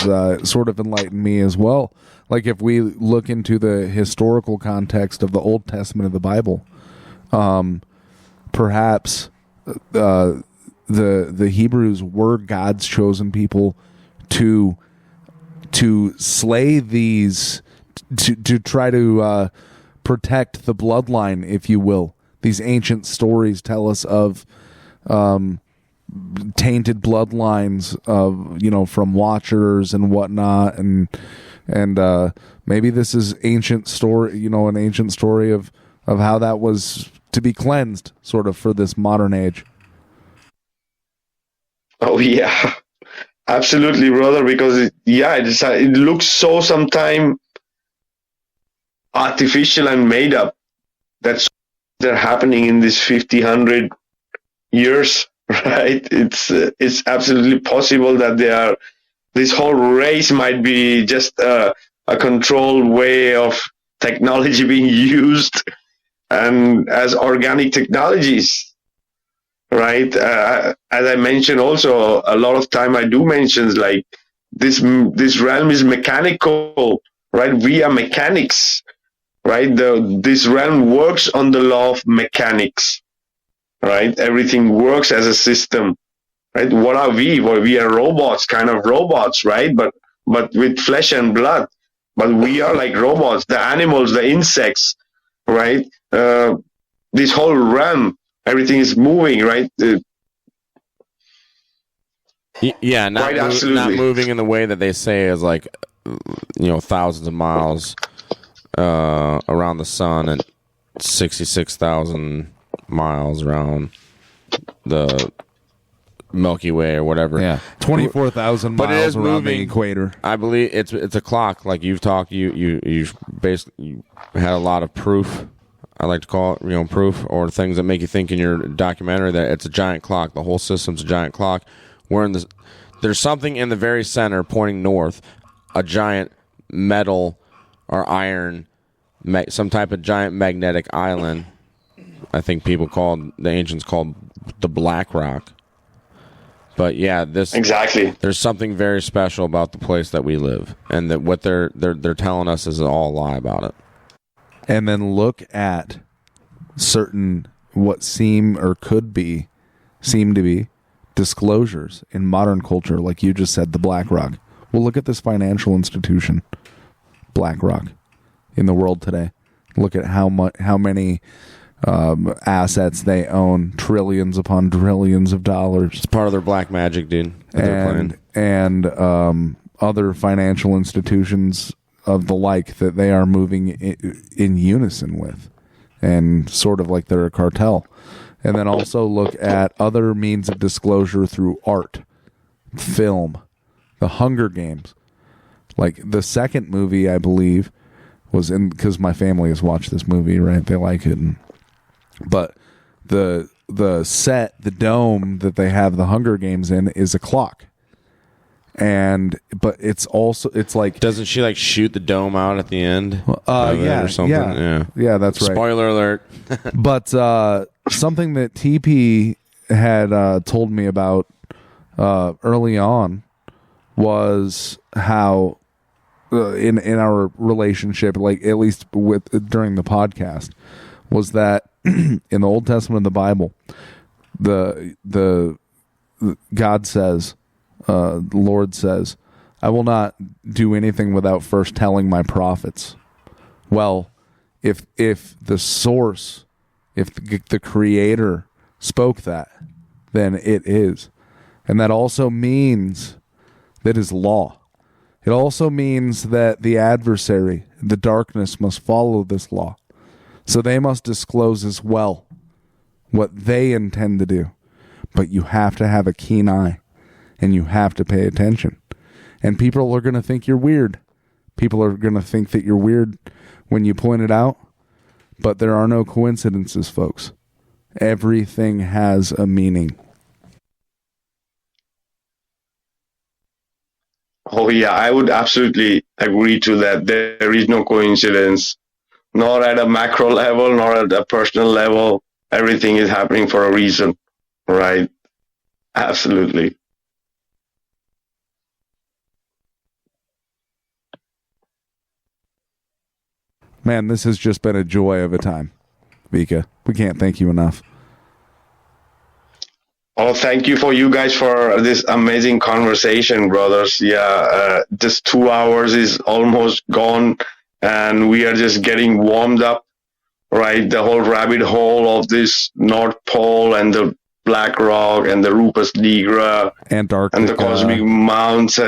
sort of enlightened me as well. Like, if we look into the historical context of the Old Testament of the Bible, perhaps the Hebrews were God's chosen people to slay these, to try to protect the bloodline, if you will. These ancient stories tell us of tainted bloodlines of, from watchers and whatnot, and maybe this is ancient story, an ancient story of how that was to be cleansed, sort of, for this modern age. Oh yeah, absolutely, brother. Because it looks so sometimes artificial and made up. That's they're happening in this 100 years, right? It's absolutely possible that this whole race might be just a controlled way of technology being used, and as organic technologies. Right, as I mentioned, also a lot of time I do mention like this realm is mechanical, right? We are mechanics, right? This realm works on the law of mechanics, right? Everything works as a system, right? What are we? Well, we are robots, kind of robots, right? But with flesh and blood. But we are like robots, the animals, the insects, right? This whole realm. Everything is moving, right? Yeah, not moving in the way that they say is like, thousands of miles around the sun and 66,000 miles around the Milky Way or whatever. Yeah, 24,000 miles around the equator. I believe it's a clock. Like you've talked, you basically had a lot of proof. I like to call it, proof, or things that make you think in your documentary that it's a giant clock. The whole system's a giant clock. There's something in the very center pointing north, a giant metal or iron, some type of giant magnetic island. I think the ancients called the Black Rock. But yeah, exactly. There's something very special about the place that we live, and that what they're telling us is all a lie about it. And then look at certain what seem to be disclosures in modern culture, like you just said, the BlackRock. Well, look at this financial institution, BlackRock, in the world today. Look at how many assets they own, trillions upon trillions of dollars. It's part of their black magic, dude. And other financial institutions of the like that they are moving in unison with, and sort of like they're a cartel. And then also look at other means of disclosure through art, film, the Hunger Games. Like the second movie, I believe, was in, because my family has watched this movie, right? They like it. But the set, the dome that they have the Hunger Games in is a clock. But it's like, doesn't she like shoot the dome out at the end? Or something? Yeah, that's right. Spoiler alert. But something that Teepee had told me about early on was how in our relationship, like at least during the podcast, was that in the Old Testament of the Bible, the God says, the Lord says, I will not do anything without first telling my prophets. Well, if the source, if the creator spoke that, then it is. And that also means that is law. It also means that the adversary, the darkness, must follow this law. So they must disclose as well what they intend to do. But you have to have a keen eye. And you have to pay attention. And people are going to think you're weird. People are going to think that you're weird when you point it out. But there are no coincidences, folks. Everything has a meaning. Oh, yeah, I would absolutely agree to that. There is no coincidence, not at a macro level, nor at a personal level. Everything is happening for a reason, right? Absolutely. Man, this has just been a joy of a time, Vikka. We can't thank you enough. Oh, thank you for you guys for this amazing conversation, brothers. Yeah, this 2 hours is almost gone, and we are just getting warmed up, right? The whole rabbit hole of this North Pole and the Black Rock and the Rupus Nigra, Antarctica, and the cosmic mounts.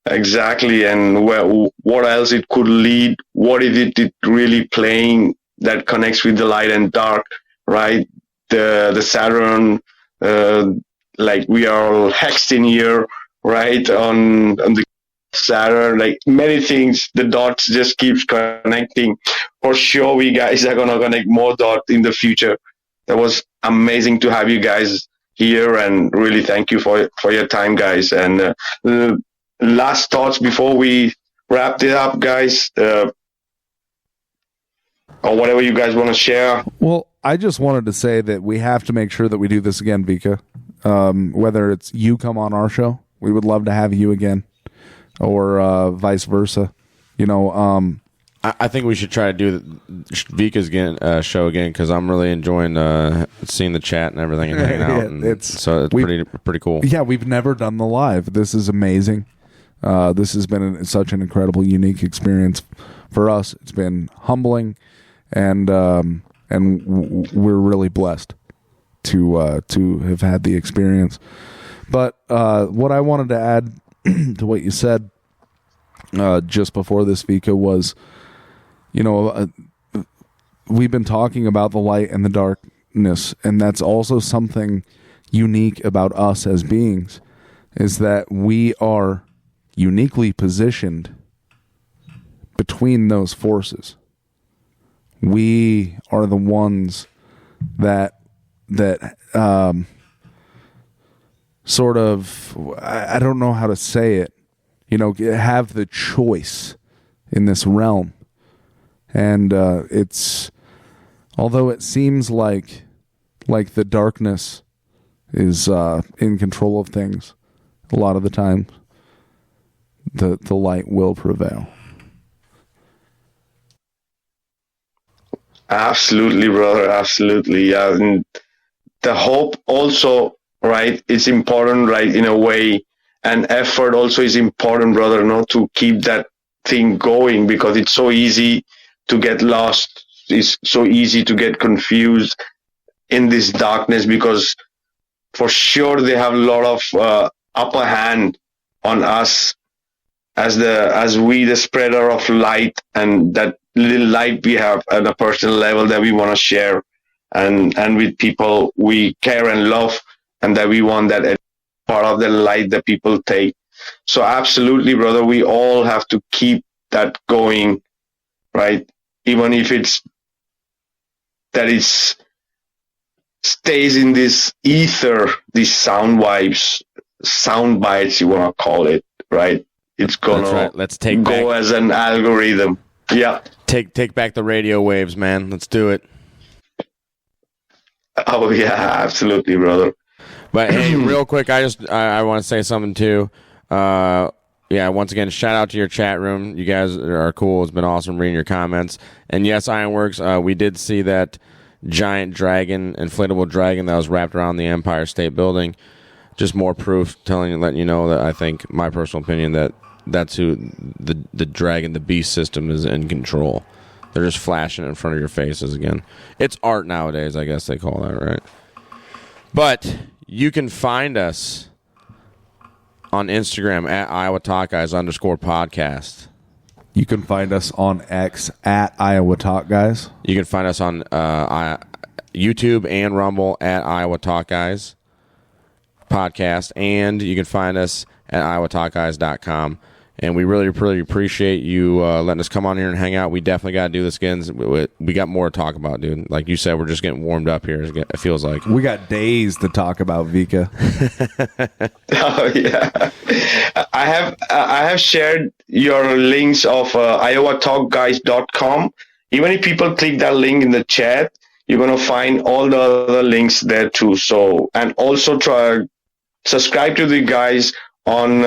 Exactly, and what else it could lead? What is it really playing that connects with the light and dark? right? The Saturn, like we are all hexed in here, right? On the Saturn, like many things, the dots just keeps connecting. For sure, we guys are gonna connect more dots in the future. That was amazing to have you guys here, and really thank you for your time, guys. And last thoughts before we wrap it up, guys, or whatever you guys want to share. Well, I just wanted to say that we have to make sure that we do this again, Vikka. Whether it's you come on our show, we would love to have you again, or vice versa. You know, I think we should try to do Vikka's show again, because I'm really enjoying seeing the chat and everything and hanging out. And it's pretty cool. Yeah, we've never done the live. This is amazing. This has been such an incredible, unique experience for us. It's been humbling, and we're really blessed to have had the experience. But what I wanted to add to what you said just before this, Vikka, was, you know, we've been talking about the light and the darkness, and that's also something unique about us as beings, is that we are uniquely positioned between those forces. We are the ones that sort of, I don't know how to say it, you know, have the choice in this realm. And it's, although it seems like the darkness is in control of things, a lot of the time the light will prevail. Absolutely, brother. Absolutely. Yeah. And the hope also, right? It's important, right? In a way, and effort also is important, brother, not to keep that thing going, because it's so easy to get lost. It's so easy to get confused in this darkness, because for sure they have a lot of upper hand on us as we, the spreader of light, and that little light we have at a personal level that we want to share, and with people we care and love, and that we want that part of the light that people take. So absolutely, brother, we all have to keep that going, right? Even if it's that it stays in this ether, these sound bites, you want to call it, right? It's gonna right. Let's take go back, as an algorithm. Yeah. Take back the radio waves, man. Let's do it. Oh yeah, absolutely, brother. But hey, real quick, I want to say something too. Yeah, once again, shout out to your chat room. You guys are cool. It's been awesome reading your comments. And yes, Ironworks, we did see that giant dragon, inflatable dragon that was wrapped around the Empire State Building. Just more proof, letting you know that I think, my personal opinion, that's who the dragon, the beast system is in control. They're just flashing in front of your faces again. It's art nowadays, I guess they call that, right? But you can find us on Instagram at Iowa Talk Guys _podcast. You can find us on X at Iowa Talk Guys. You can find us on YouTube and Rumble at Iowa Talk Guys podcast, and you can find us at iowatalkguys.com. And we really, really appreciate you letting us come on here and hang out. We definitely got to do this again. We got more to talk about, dude. Like you said, we're just getting warmed up here. It feels like we got days to talk about, Vikka. Oh yeah, I have shared your links of iowatalkguys.com. Even if people click that link in the chat, you're gonna find all the other links there too. So, and also subscribe to the guys on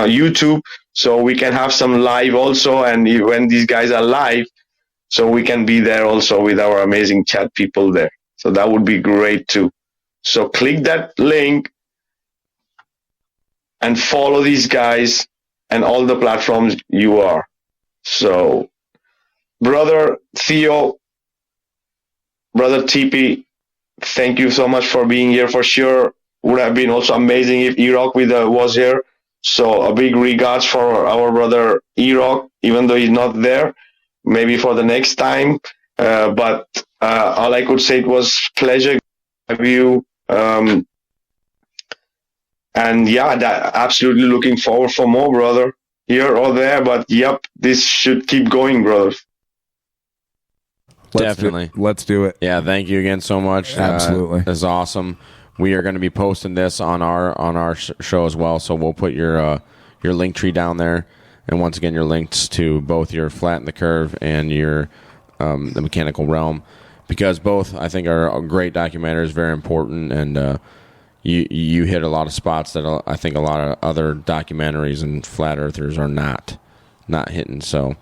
YouTube, so we can have some live also, and when these guys are live, so we can be there also with our amazing chat people there. So that would be great too. So click that link and follow these guys and all the platforms you are. So, brother Theo, brother Teepee, thank you so much for being here. For sure, would have been also amazing if Erock was here. So a big regards for our brother Erock, even though he's not there, maybe for the next time. But all I could say, it was pleasure to have you. And yeah, absolutely looking forward for more, brother, here or there. But yep, this should keep going, brother. Definitely. Let's do it. Yeah, thank you again so much. Absolutely. This is awesome. We are going to be posting this on our show as well, so we'll put your link tree down there. And once again, your links to both your Flatten the Curve and your the Mechanical Realm, because both, I think, are great documentaries, very important, and you hit a lot of spots that I think a lot of other documentaries and flat earthers are not hitting. So,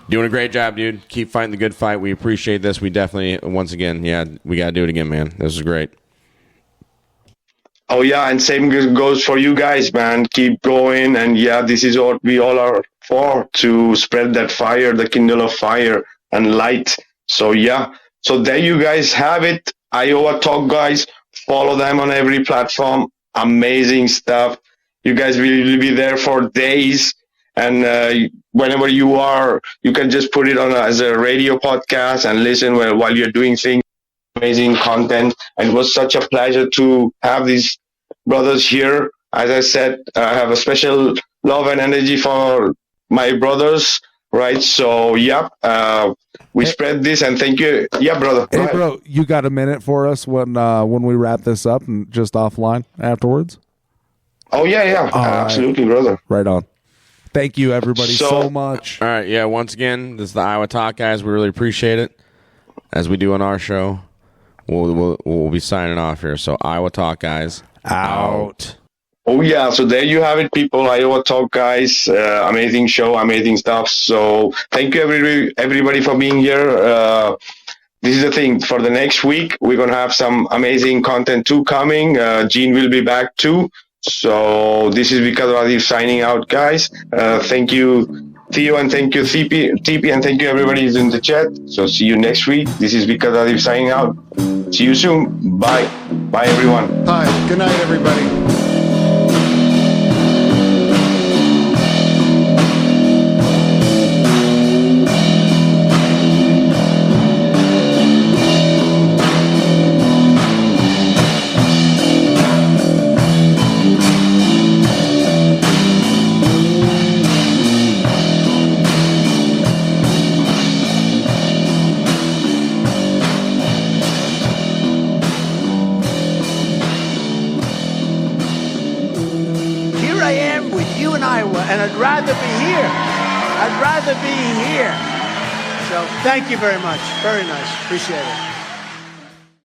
doing a great job, dude. Keep fighting the good fight. We appreciate this. We definitely, once again, we got to do it again, man. This is great. Oh, yeah, and same goes for you guys, man. Keep going, and yeah, this is what we all are for, to spread that fire, the kindle of fire and light. So, yeah. So there you guys have it. Iowa Talk, guys. Follow them on every platform. Amazing stuff. You guys will be there for days. And whenever you are, you can just put it on as a radio podcast and listen while you're doing things. Amazing content. And it was such a pleasure to have these brothers here. As I said, I have a special love and energy for my brothers, right? So, yeah, we spread this, and thank you. Yeah, brother. Hey, bro, you got a minute for us when we wrap this up and just offline afterwards? Oh, yeah. Absolutely, brother. Right on. Thank you, everybody, so much. All right, yeah, once again, this is the Iowa Talk, guys. We really appreciate it, as we do on our show. We'll be signing off here. So, Iowa Talk, guys, out. Oh, yeah. So there you have it, people. Iowa Talk, guys. Amazing show, amazing stuff. So thank you, everybody, for being here. This is the thing. For the next week, we're going to have some amazing content too coming. Gene will be back too. So this is Vikka Draziv signing out, guys. Thank you, Theo, and thank you, Teepee, and thank you, everybody who's in the chat. So see you next week. This is Vikka Draziv signing out. See you soon. Bye. Bye, everyone. Hi. Good night, everybody. And I'd rather be here. I'd rather be here. So thank you very much. Very nice. Appreciate it.